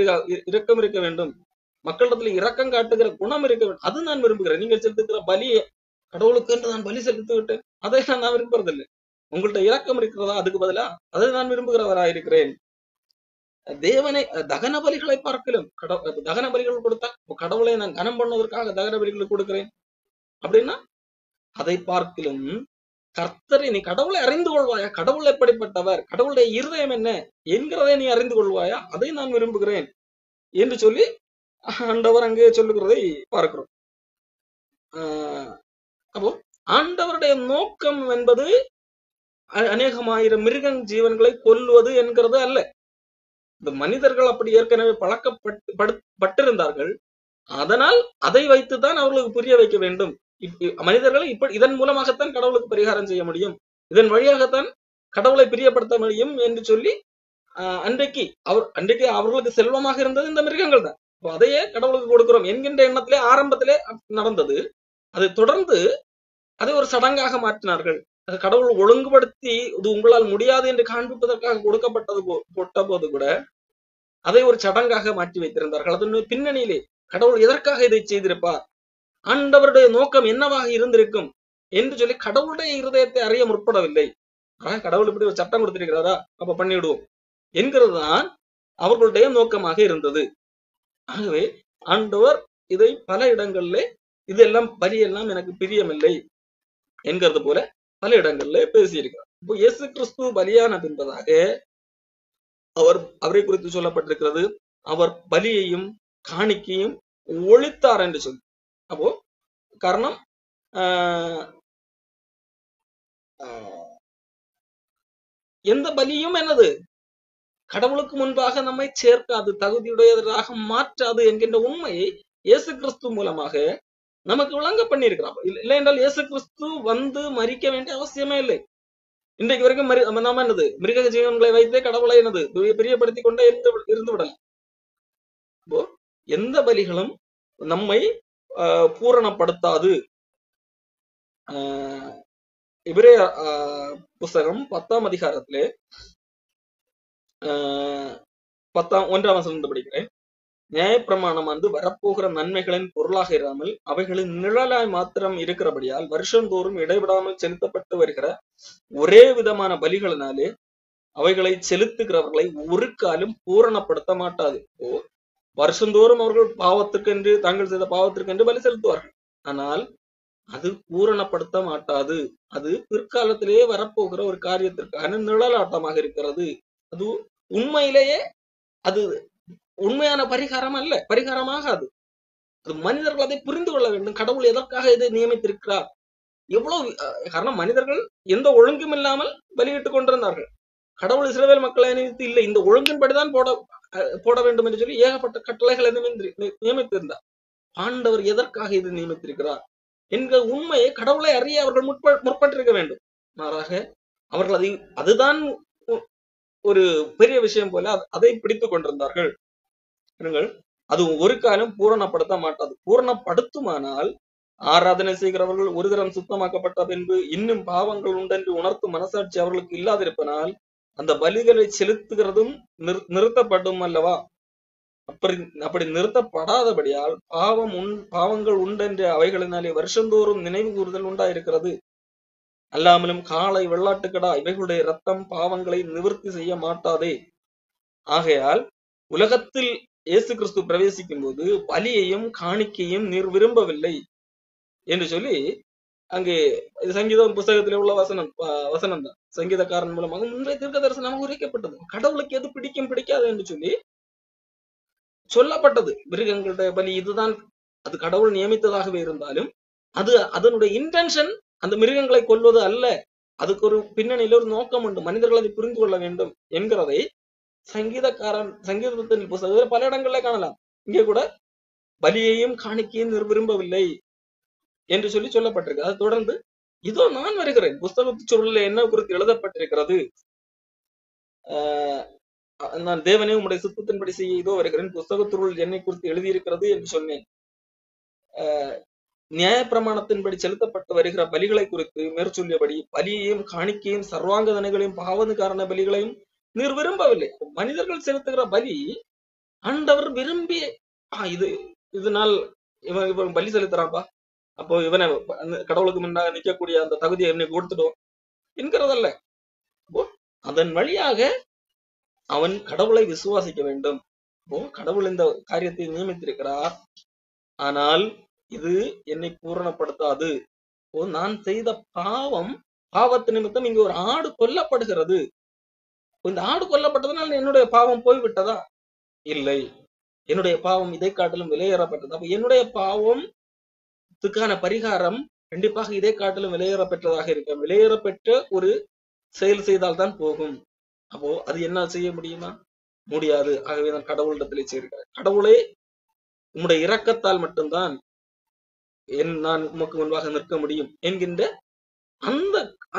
இருக்க வேண்டும், மக்களிடத்துல இரக்கம் காட்டுகிற குணம் இருக்க வேண்டும், அது நான் விரும்புகிறேன். நீங்கள் செலுத்துகிற பலியை கடவுளுக்கு என்று நான் பலி செலுத்தி விட்டேன், அதை நான் விரும்புறதில்லை. உங்கள்ட்ட இரக்கம் இருக்கிறதா? அதுக்கு பதிலா அதை நான் விரும்புகிறவராக இருக்கிறேன். தேவனை தகன பலிகளை பார்க்கலும், தகன பலிகள் கொடுத்தா கடவுளை நான் கனம் பண்ணுவதற்காக தகன பலிகளை கொடுக்கிறேன் அப்படின்னா, அதை பார்க்கலும் கர்த்தரை நீ கடவுளை அறிந்து கொள்வாயா, கடவுள் எப்படிப்பட்டவர், கடவுளுடைய இருதயம் என்ன என்கிறதை நீ அறிந்து கொள்வாயா, அதை நான் விரும்புகிறேன் என்று சொல்லி ஆண்டவர் அங்கே சொல்லுகிறதை பார்க்கிறோம். அப்போ ஆண்டவருடைய நோக்கம் என்பது அநேகமாயிரம் மிருக ஜீவன்களை கொல்லுவது என்கிறது அல்ல. இந்த மனிதர்கள் அப்படி ஏற்கனவே பழக்கப்பட்டிருந்தார்கள், அதனால் அதை வைத்துதான் அவர்களுக்கு புரிய வைக்க வேண்டும். மனிதர்களை இப்படி இதன் மூலமாகத்தான் கடவுளுக்கு பரிகாரம் செய்ய முடியும், இதன் வழியாகத்தான் கடவுளை பிரியப்படுத்த முடியும் என்று சொல்லி அன்றைக்கு அவர்களுக்கு செல்வமாக இருந்தது இந்த மிருகங்கள் தான். அதையே கடவுளுக்கு கொடுக்கிறோம் என்கின்ற எண்ணத்திலே ஆரம்பத்திலே நடந்தது. அதை தொடர்ந்து அதை ஒரு சடங்காக மாற்றினார்கள். அது கடவுள் ஒழுங்குபடுத்தி இது உங்களால் முடியாது என்று காண்பிப்பதற்காக போட்ட போது கூட அதை ஒரு சடங்காக மாற்றி வைத்திருந்தார்கள். அதன் பின்னணியிலே கடவுள் எதற்காக இதை செய்திருப்பார், ஆண்டவருடைய நோக்கம் என்னவாக இருந்திருக்கும் என்று சொல்லி கடவுளுடைய இருதயத்தை அறிய முற்படவில்லை. கடவுள் இப்படி ஒரு சட்டம் கொடுத்திருக்கிறாரா, அப்ப பண்ணிவிடுவோம் என்கிறது தான் அவர்களுடைய நோக்கமாக இருந்தது. ஆகவே ஆண்டவர் இதை பல இடங்களிலே இதெல்லாம் பலியெல்லாம் எனக்கு பிரியமில்லை என்கிறது போல பல இடங்கள்ல பேசியிருக்கிறார். இப்போ இயேசு கிறிஸ்து பலியான பின்பதாக அவரை குறித்து சொல்லப்பட்டிருக்கிறது, அவர் பலியையும் காணிக்கையும் ஒழித்தார் என்று சொல்லி. அப்போ காரணம் எந்த பலியும் என்னது கடவுளுக்கு முன்பாக நம்மை சேர்க்காது, தகுதியுடையதாக மாற்றாது என்கின்ற உண்மையை இயேசு கிறிஸ்து மூலமாக நமக்கு விளங்க பண்ணியிருக்கிறார். இல்லை என்றால் இயேசு கிறிஸ்து வந்து மரிக்க வேண்டிய அவசியமே இல்லை. இன்றைக்கு வரைக்கும் நாம என்னது மிருக ஜீவன்களை வைத்தே கடவுளை என்னது பிரியப்படுத்தி கொண்டே இருந்து விடலாம். இப்போ எந்த பலிகளும் நம்மை பூரணப்படுத்தாது. எபிரேய புஸ்தகம் 10ஆம் அதிகாரத்திலே 1ஆம் வசனம் படிக்கிறேன். நியாயப்பிரமாணம் வரப்போகிற நன்மைகளின் பொருளாக இராமல் அவைகளின் நிழலாய் மாத்திரம் இருக்கிறபடியால் வருஷந்தோறும் இடைவிடாமல் செலுத்தப்பட்டு வருகிற ஒரே விதமான பலிகளினாலே அவைகளை செலுத்துகிறவர்களை ஒரு காலம் பூரணப்படுத்த மாட்டாது. வருஷந்தோறும் அவர்கள் பாவத்திற்கென்று தாங்கள் செய்த பாவத்திற்கென்று பலி செலுத்துவார்கள். ஆனால் அது பூரணப்படுத்த மாட்டாது. அது பிற்காலத்திலேயே வரப்போகிற ஒரு காரியத்திற்கான நிழலாட்டமாக இருக்கிறது. அது உண்மையிலேயே அது உண்மையான பரிகாரம் அல்ல, பரிகாரமாகாது. அது மனிதர்கள் அதை புரிந்து கொள்ள வேண்டும். கடவுள் எதற்காக இதை நியமித்திருக்கிறார்? எவ்வளவு காரணம், மனிதர்கள் எந்த ஒழுங்கும் இல்லாமல் பலியிட்டுக் கொண்டிருந்தார்கள். கடவுள் இஸ்ரவேல் மக்களை நினைத்து இல்லை, இந்த ஒழுங்கின்படிதான் போட வேண்டும் என்று சொல்லி ஏகப்பட்ட கட்டளைகளை நியமித்திருந்தார். ஆண்டவர் எதற்காக இது நியமித்திருக்கிறார் என்கிற உண்மையை கடவுளை அறிய அவர்கள் முற்பட்டிருக்க வேண்டும். மாறாக அவர்கள் அதுதான் ஒரு பெரிய விஷயம் போல அதை பிடித்துக் கொண்டிருந்தார்கள். அது ஒரு காலம் பூரணப்படுத்த மாட்டாது. பூரணப்படுத்துமானால் ஆராதனை செய்கிறவர்கள் ஒரு தரம் சுத்தமாக்கப்பட்ட பின்பு இன்னும் பாவங்கள் உண்டென்று உணர்த்தும் மனசாட்சி அவர்களுக்கு இல்லாதிருப்பனால் அந்த பலிகளை செலுத்துகிறதும் நிறுத்தப்படும் அல்லவா? அப்படி நிறுத்தப்படாதபடியால் பாவங்கள் உண்டென்ற அவைகளினாலே வருஷந்தோறும் நினைவு கூறுதல் உண்டாயிருக்கிறது. அல்லாமலும் காளை, வெள்ளாட்டுக்கடா இவைகளுடைய ரத்தம் பாவங்களை நிவர்த்தி செய்ய மாட்டாதே. ஆகையால் உலகத்தில் இயேசு கிறிஸ்து பிரவேசிக்கும் போது பலியையும் காணிக்கையும் நீர் விரும்பவில்லை என்று சொல்லி அங்கே சங்கீதம் புஸ்தகத்திலே உள்ள வசனம் தான் சங்கீதக்காரன் மூலமாக முந்தைய தீர்க்க தரிசனமாக உரைக்கப்பட்டது. கடவுளுக்கு எது பிடிக்கும் பிடிக்காது என்று சொல்லி சொல்லப்பட்டது. மிருகங்களுடைய பலி இதுதான், அது கடவுள் நியமித்ததாகவே இருந்தாலும் அது அதனுடைய இன்டென்ஷன் அந்த மிருகங்களை கொல்வது அல்ல. அதுக்கு ஒரு பின்னணியில ஒரு நோக்கம் உண்டு. மனிதர்கள் அதை புரிந்து கொள்ள வேண்டும் என்கிறதை சங்கீதத்தின் புஸ்தகத்தில் பல இடங்கள்ல காணலாம். இங்கே கூட பலியையும் காணிக்கையும் விரும்பவில்லை என்று சொல்லி சொல்லப்பட்டிருக்கு. அதை தொடர்ந்து இதோ நான் வருகிறேன், புஸ்தகத்து சூழலில் என்ன குறித்து எழுதப்பட்டிருக்கிறது, நான் தேவனே உம்முடைய சித்தத்தின்படி செய்ய இதோ வருகிறேன், புஸ்தகத்துள் என்னை குறித்து எழுதியிருக்கிறது என்று சொன்னேன். நியாயப்பிரமாணத்தின்படி செலுத்தப்பட்டு வருகிற பலிகளை குறித்து மேற்சொல்லியபடி பலியையும் காணிக்கையும் சர்வாங்க தனைகளையும் பாவனுக்கான பலிகளையும் நீர் விரும்பவில்லை. மனிதர்கள் செலுத்துகிற பலி ஆண்டவர் விரும்பி இதனால் இவன் பலி செலுத்துறான்பா, அப்போ இவனை கடவுளுக்கு முன்னாக நிற்கக்கூடிய அந்த தகுதியை இவனை கொடுத்துடும் என்கிறதல்ல. அதன் வழியாக அவன் கடவுளை விசுவாசிக்க வேண்டும். கடவுள் இந்த காரியத்தை நியமித்திருக்கிறார், ஆனால் இது என்னை பூரணப்படுத்தாது. நான் செய்த பாவத்து நிமித்தம் இங்கு ஒரு ஆடு கொல்லப்படுகிறது. இந்த ஆடு கொல்லப்பட்டதுனால என்னுடைய பாவம் போய்விட்டதா? இல்லை, என்னுடைய பாவம் இதை காட்டிலும் விலையேறப்பட்டது. அப்ப என்னுடைய பாவத்துக்கான பரிகாரம் கண்டிப்பாக இதை காட்டிலும் விலையேறப்பெற்றதாக இருக்க, விலையேறப்பெற்ற ஒரு செயல் செய்தால்தான் போகும். அப்போ அது என்ன செய்ய முடியுமா? முடியாது. ஆகவே நான் கடவுளிடத்திலே சேர்க்கிறேன். கடவுளே, உம்முடைய இரக்கத்தால் மட்டும்தான் நான் உமக்கு முன்பாக நிற்க முடியும் என்கின்ற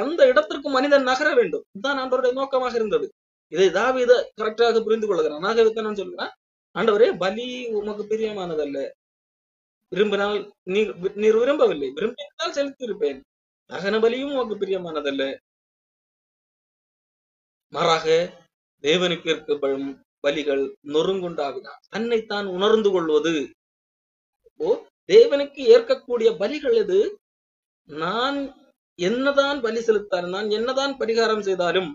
அந்த இடத்திற்கு மனிதன் நகர வேண்டும். இதுதான் ஆண்டவருடைய நோக்கமாக இருந்தது. இதை தாவீது கரெக்டாக புரிந்து கொள்கிறான். ஆகவே தான் நான் சொல்கிறேன், ஆண்டவரே, பலி உமக்கு பிரியமானதல்ல, விரும்பினால் நீர் விரும்பவில்லை, விரும்பினால் செலுத்தியிருப்பேன். தகன பலியும் உமக்கு பிரியமானதல்ல. மாறாக தேவனுக்கு இருக்கப்படும் பலிகள் நொறுங்குண்டாவினார் தன்னைத்தான் உணர்ந்து கொள்வது. தேவனுக்கு ஏற்கக்கூடிய பலிகள் எது? நான் என்னதான் பலி செலுத்தாலும், நான் என்னதான் பரிகாரம் செய்தாலும்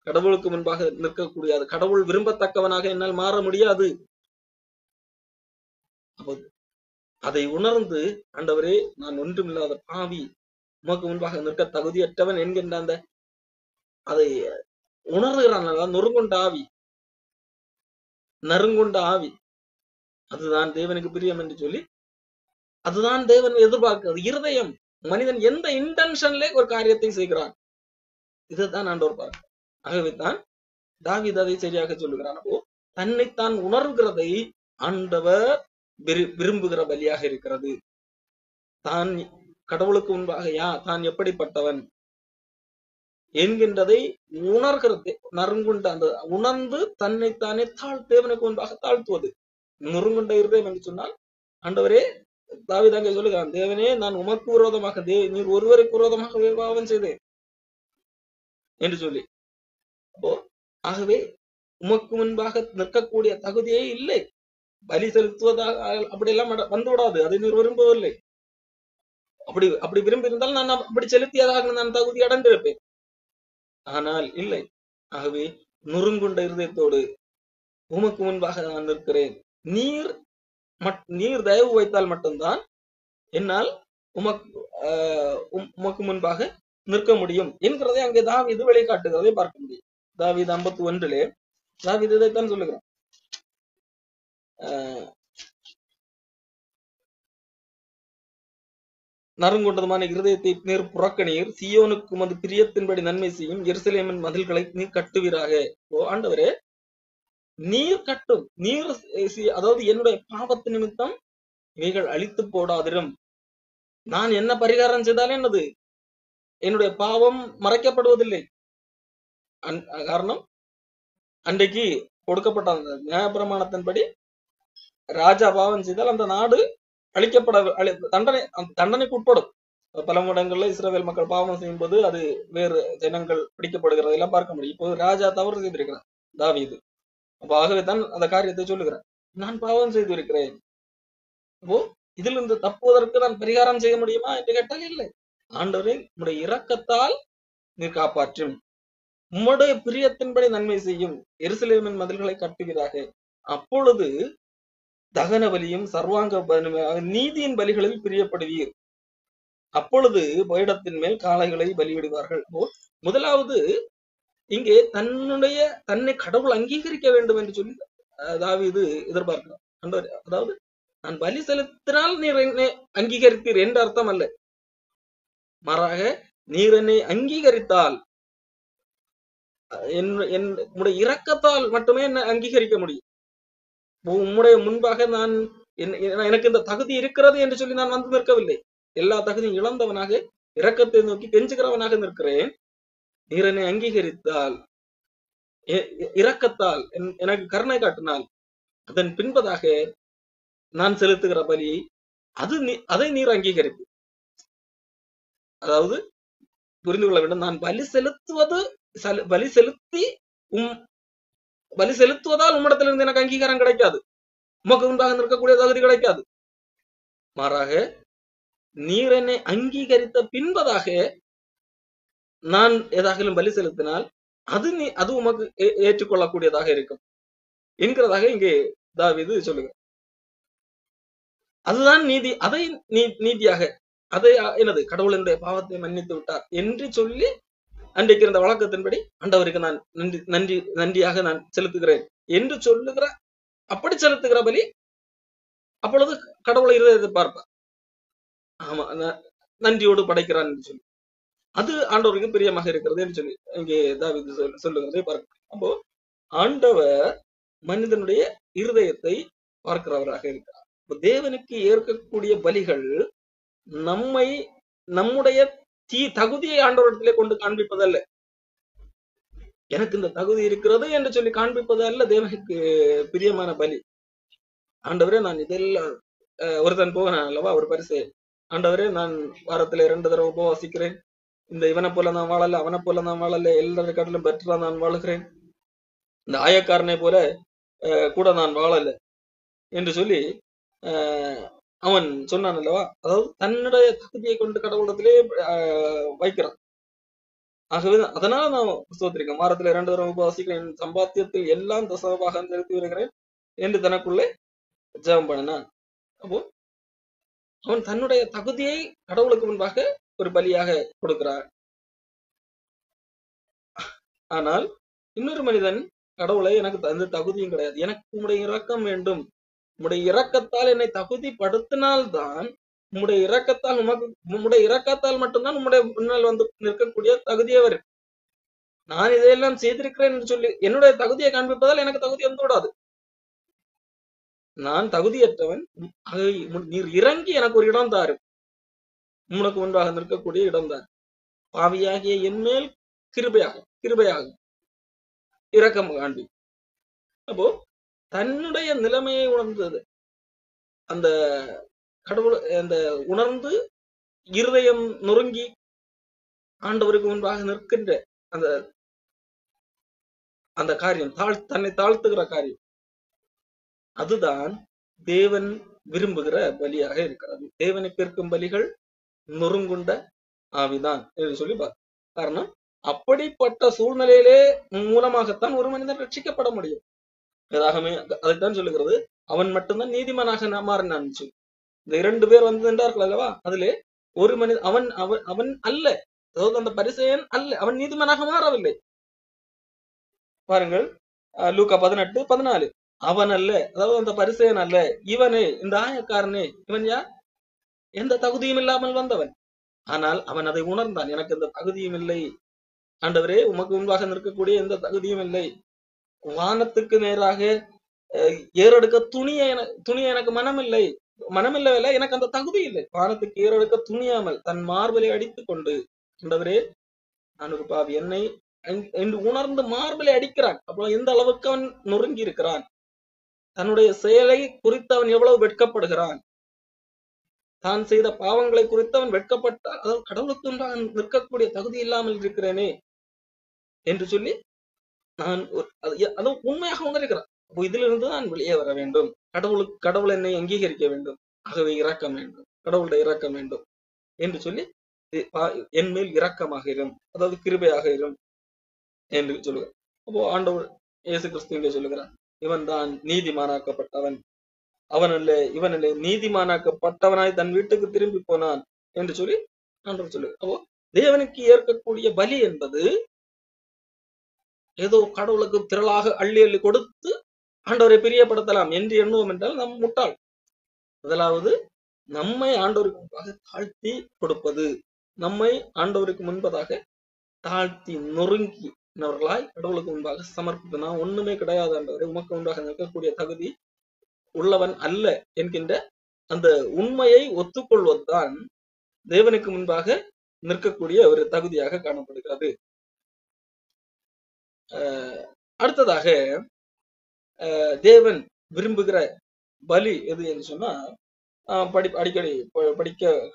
கடவுளுக்கு முன்பாக நிற்கக்கூடியது, கடவுள் விரும்பத்தக்கவனாக என்னால் மாற முடியாது. அதை உணர்ந்து, ஆண்டவரே, நான் ஒன்றுமில்லாத பாவி, உமக்கு முன்பாக நிற்க தகுதியற்றவன் என்கின்ற அந்த அதை உணர்கிறான். நொறுங்குண்ட ஆவி, நறுங்குண்ட ஆவி, அதுதான் தேவனுக்கு பிரியம் என்று சொல்லி, அதுதான் தேவன் எதிர்பார்க்கிறது. இருதயம், மனிதன் எந்த இன்டென்ஷன்ல ஒரு காரியத்தை செய்கிறான், இதுதான் ஆண்டவர் பார்க்க. ஆகவே தான் தாவீது அதை சரியாக சொல்லுகிறான். அப்போ தன்னைத்தான் உணர்கிறதை ஆண்டவர் விரும்புகிற பலியாக இருக்கிறது. தான் கடவுளுக்கு முன்பாக தான் எப்படிப்பட்டவன் என்கின்றதை உணர்கிறது. நறுங்குண்ட அந்த உணர்ந்து தன்னைத்தானே தேவனுக்கு முன்பாக தாழ்த்துவது. நொறுங்குண்ட இருதயம் என்று சொன்னால் ஆண்டவரே தாவீது அங்கே சொல்லுகிறான், தேவனே நான் உமக்கு விரோதமாக நீர் ஒருவருக்கு விரோதமாக பாவம் செய்தேன் என்று சொல்லி. அப்போ ஆகவே உமக்கு முன்பாக நிற்கக்கூடிய தகுதியே இல்லை. பலி செலுத்துவதாக அப்படியெல்லாம் வந்து விடாது. அதை நீர் விரும்பவில்லை. அப்படி விரும்பி இருந்தால் நான் அப்படி செலுத்தியதாக நான் தகுதி அடைந்திருப்பேன். ஆனால் இல்லை. ஆகவே நொறுங்குண்ட இருதயத்தோடு உமக்கு முன்பாக நான் நிற்கிறேன். நீர் தயவு வைத்தால் மட்டும்தான் என்னால் உமக்கு முன்பாக நிற்க முடியும் என்கிறதை அங்கே தாவீது வெளிக்காட்டுகிறதை பார்க்க முடியும். தாவீது 51 தாவீது இதைத்தான் சொல்லுகிறான். நறுங்குண்டதுமான இருதயத்தை நீர் புறக்கணீர், சீயோனுக்கு உமது பிரியத்தின்படி நன்மை செய்யும், எருசலேமின் மதில்களை நீர் கட்டுவீராக. ஆண்டவரே நீர் கட்டும், நீர் அதாவது என்னுடைய பாவத்து நிமித்தம் இவைகள் அழித்து போடாதிரும். நான் என்ன பரிகாரம் செய்தாலும் என்னது என்னுடைய பாவம் மறைக்கப்படுவதில்லை. காரணம் அன்றைக்கு கொடுக்கப்பட்ட அந்த நியாயப்பிரமாணத்தின்படி ராஜா பாவம் செய்தால் அந்த நாடு அழிக்கப்பட தண்டனைக்கு உட்படும். பல இடங்கள்ல இஸ்ரவேல் மக்கள் பாவம் செய்யும்போது அது வேறு ஜனங்கள் பிடிக்கப்படுகிறது எல்லாம் பார்க்க முடியும். இப்போது ராஜா தவறு செய்திருக்கிறார் தாவீது. அப்போ ஆகவே தான் அந்த காரியத்தை சொல்லுகிறேன், நான் பாவம் செய்து இருக்கிறேன். அப்போ இதில் இருந்து தப்புவதற்கு நான் பரிகாரம் செய்ய முடியுமா என்று கேட்டால் இல்லை. ஆண்டவரே உம்முடைய இரக்கத்தால் நீர் காப்பாற்றும், உம்முடைய பிரியத்தின்படி நன்மை செய்யும், எருசலேமின் மதில்களை கட்டுவீராக. அப்பொழுது தகன பலியும் சர்வாங்க நீதியின் பலிகளில் பிரியப்படுவீர். அப்பொழுது பீடத்தின் மேல் காளைகளை பலியிடுவார்கள். முதலாவது இங்கே தன்னை கடவுள் அங்கீகரிக்க வேண்டும் என்று சொல்லி தாவீது எதிர்பார்க்கிறார். அதாவது நான் பலி செலுத்தினால் நீர் என்னை அங்கீகரித்தீர் என்ற அர்த்தம் அல்ல. மாறாக நீர் என்னை அங்கீகரித்தால் என்னுடைய இரக்கத்தால் மட்டுமே என்னை அங்கீகரிக்க முடியும். உம்முடைய முன்பாக நான் எனக்கு இந்த தகுதி இருக்கிறது என்று சொல்லி நான் வந்து நிற்கவில்லை. எல்லா தகுதியும் இழந்தவனாக இரக்கத்தை நோக்கி கெஞ்சுகிறவனாக நிற்கிறேன். நீர் என்னை அங்கீகரித்தால், இரக்கத்தால் எனக்கு கருணை காட்டினால், அதன் பின்பதாக நான் செலுத்துகிற பலி அதை நீர் அங்கீகரிப்பு. அதாவது புரிந்து கொள்ள வேண்டும், நான் பலி செலுத்துவதால் உம்மிடத்திலிருந்து எனக்கு அங்கீகாரம் கிடைக்காது, உமக்கு முன்பாக நிற்கக்கூடிய தகுதி கிடைக்காது. மாறாக நீர் என்னை அங்கீகரித்த பின்பதாக நான் ஏதாகிலும் பலி செலுத்தினால் அது உமக்கு ஏற்றுக்கொள்ளக்கூடியதாக இருக்கும் என்கிறதாக இங்கே தாவீது சொல்லுகிறார். அதுதான் நீதி. அதை நீதியாக அதை என்னது கடவுளுடைய பாவத்தை மன்னித்து விட்டார் என்று சொல்லி அன்றைக்கு இருந்த வழக்கத்தின்படி ஆண்டவருக்கு நான் நன்றியாக நான் செலுத்துகிறேன் என்று சொல்லுகிற, அப்படி செலுத்துகிற பலி அப்பொழுது கடவுளை இருதயத்தை பார்ப்பார். ஆமா, நன்றியோடு படைக்கிறான் என்று சொல்லி அது ஆண்டவருக்கு பிரியமாக இருக்கிறது என்று சொல்லி இங்கே தாவீது சொல்லுகிறதை பார்க்க. அப்போ ஆண்டவர் மனிதனுடைய இருதயத்தை பார்க்கிறவராக இருக்கிறார். தேவனுக்கு ஏற்கக்கூடிய பலிகள் நம்முடைய தகுதியை ஆண்டவரிடத்திலே கொண்டு காண்பிப்பதல்ல, எனக்கு இந்த தகுதி இருக்கிறது என்று சொல்லி காண்பிப்பது அல்ல தேவனுக்கு பிரியமான பலி. ஆண்டவரே நான் இதெல்லாம் ஒருத்தன் போகிறான் அல்லவா ஒரு பரிசு, ஆண்டவரே நான் வாரத்துல 2 தடவை உபவாசிக்கிறேன், இந்த இவனை போல நான் வாழல, அவனை போல நான் வாழல, எல்லாரை காட்டிலும் பெற்றா நான் வாழுகிறேன், இந்த ஆயக்காரனை போல கூட நான் வாழல என்று சொல்லி அவன் சொன்னான் அல்லவா. அதாவது தன்னுடைய தகுதியை கொண்டு கடவுளத்திலே வைக்கிறான். ஆகவே அதனால நான் ஸ்தோத்திரிக்கிறேன், வாரத்துல 2 தடவை உபவாசிக்கிறேன், சம்பாத்தியத்தில் எல்லாம் தசமபாகம் செலுத்தி வருகிறேன் என்று தனக்குள்ளே ஜெபம் பண்ணினான். அப்போ அவன் தன்னுடைய தகுதியை கடவுளுக்கு முன்பாக ஒரு பலியாக கொடுக்கிறார். ஆனால் இன்னொரு மனிதன் கடவுளை எனக்கு அந்த தகுதியும் கிடையாது, எனக்கு உம்முடைய இரக்கம் வேண்டும், உம்முடைய இரக்கத்தால் என்னை தகுதிப்படுத்தினால்தான், உம்முடைய இரக்கத்தால் மட்டும்தான் உம்முடைய முன்னால் வந்து நிற்கக்கூடிய தகுதியே வரும். நான் இதையெல்லாம் செய்திருக்கிறேன் என்று சொல்லி என்னுடைய தகுதியை காண்பிப்பதால் எனக்கு தகுதி வந்து விடாது. நான் தகுதியற்றவன், நீர் இறங்கி எனக்கு ஒரு இடம் தாரு, உனக்கு முன்பாக நிற்கக்கூடிய இடம் தாரு, பாவியாகிய என்மேல் கிருபையாக இரக்கம் காண்பி. அப்போ தன்னுடைய நிலைமையை உணர்ந்தது. அந்த கடவுள் அந்த உணர்ந்து இருதயம் நொறுங்கி ஆண்டவருக்கு முன்பாக நிற்கின்ற அந்த அந்த காரியம், தன்னை தாழ்த்துகிற காரியம், அதுதான் தேவன் விரும்புகிற பலியாக இருக்கிறது. தேவனுக்கு இருக்கும் பலிகள் நொறுங்குண்ட ஆவிதான் என்று சொல்லி காரணம், அப்படிப்பட்ட சூழ்நிலையிலே மூலமாகத்தான் ஒரு மனிதன் ரட்சிக்கப்பட முடியும். வேதாகமே அதைத்தான் சொல்லுகிறது, அவன் மட்டும்தான் நீதிமானாக மாறினான். இந்த 2 பேர் வந்து நின்றார்கள் அல்லவா, அதிலே ஒரு மனிதன் அவன் அவன் அல்ல, அதாவது அந்த பரிசேயன் அல்ல, அவன் நீதிமானாக மாறவில்லை. பாருங்கள், லூக்கா 18:14, அவன் அல்ல, அதாவது அந்த பரிசேயன் அல்ல, இவனே, இந்த ஆயக்காரனே, இவன் யார்? எந்த தகுதியும் இல்லாமல் வந்தவன். ஆனால் அவன் அதை உணர்ந்தான், எனக்கு எந்த தகுதியும் இல்லை ஆண்டவரே, உமக்கு முன்பாக நிற்கக்கூடிய எந்த தகுதியும் இல்லை. வானத்துக்கு நேராக ஏறெடுக்க துணிய எனக்கு மனமில்லை, எனக்கு அந்த தகுதி இல்லை. வானத்துக்கு ஏறெடுக்க துணியாமல் தன் மார்பலை அடித்துக் கொண்டு, ஆண்டவரே நான் ஒரு பாவி, என்னை என்று உணர்ந்து மார்பலை அடிக்கிறான். அப்போ எந்த அளவுக்கு அவன் நொறுங்கி இருக்கிறான், தன்னுடைய செயலை குறித்து அவன் எவ்வளவு வெட்கப்படுகிறான், தான் செய்த பாவங்களை குறித்து அவன் வெட்கப்பட்டான். அதாவது கடவுளுக்கு நிற்கக்கூடிய தகுதி இல்லாமல் இருக்கிறேனே என்று சொல்லி நான் அது உண்மையாக உணர்கிறான். அப்போ இதிலிருந்து நான் வெளியே வர வேண்டும், கடவுள் என்னை அங்கீகரிக்க வேண்டும், ஆகவே இரக்கம் வேண்டும், கடவுளுடைய இரக்கம் வேண்டும் என்று சொல்லி என் மேல் இரக்கமாக இரும், அதாவது கிருபையாக இரும் என்று சொல்லுகிறார். அப்போ ஆண்டவர் இயேசு கிறிஸ்து இங்கே சொல்லுகிறார், இவன் தான் நீதிமானாக்கப்பட்டவன், அவன் அல்ல இவன் அல்ல, நீதிமானாக்கப்பட்டவனாய் தன் வீட்டுக்கு திரும்பி போனான் என்று சொல்லி ஆண்டவர் சொல்லுகிறார். அப்போ தேவனுக்கு ஏற்கக்கூடிய பலி என்பது ஏதோ கடவுளுக்கு திரளாக அள்ளி அள்ளி கொடுத்து ஆண்டவரை பிரியப்படுத்தலாம் என்று எண்ணுவோம் என்றால் நம் முட்டாள். முதலாவது நம்மை ஆண்டவருக்கு முன்பாக தாழ்த்தி கொடுப்பது, நம்மை ஆண்டவருக்கு முன்பதாக தாழ்த்தி நொறுங்கினவர்களாய் கடவுளுக்கு முன்பாக சமர்ப்பித்து, நான் ஒண்ணுமே கிடையாது ஆண்டவரை, உமக்கு முன்பாக நிற்கக்கூடிய தகுதி உள்ளவன் அல்ல என்கின்ற அந்த உண்மையை ஒத்துக்கொள்வதுதான் தேவனுக்கு முன்பாக நிற்கக்கூடிய ஒரு தகுதியாக காணப்படுகிறது. அடுத்ததாக தேவன் விரும்புகிற பலி எது என்று சொன்னா, அடிக்கடி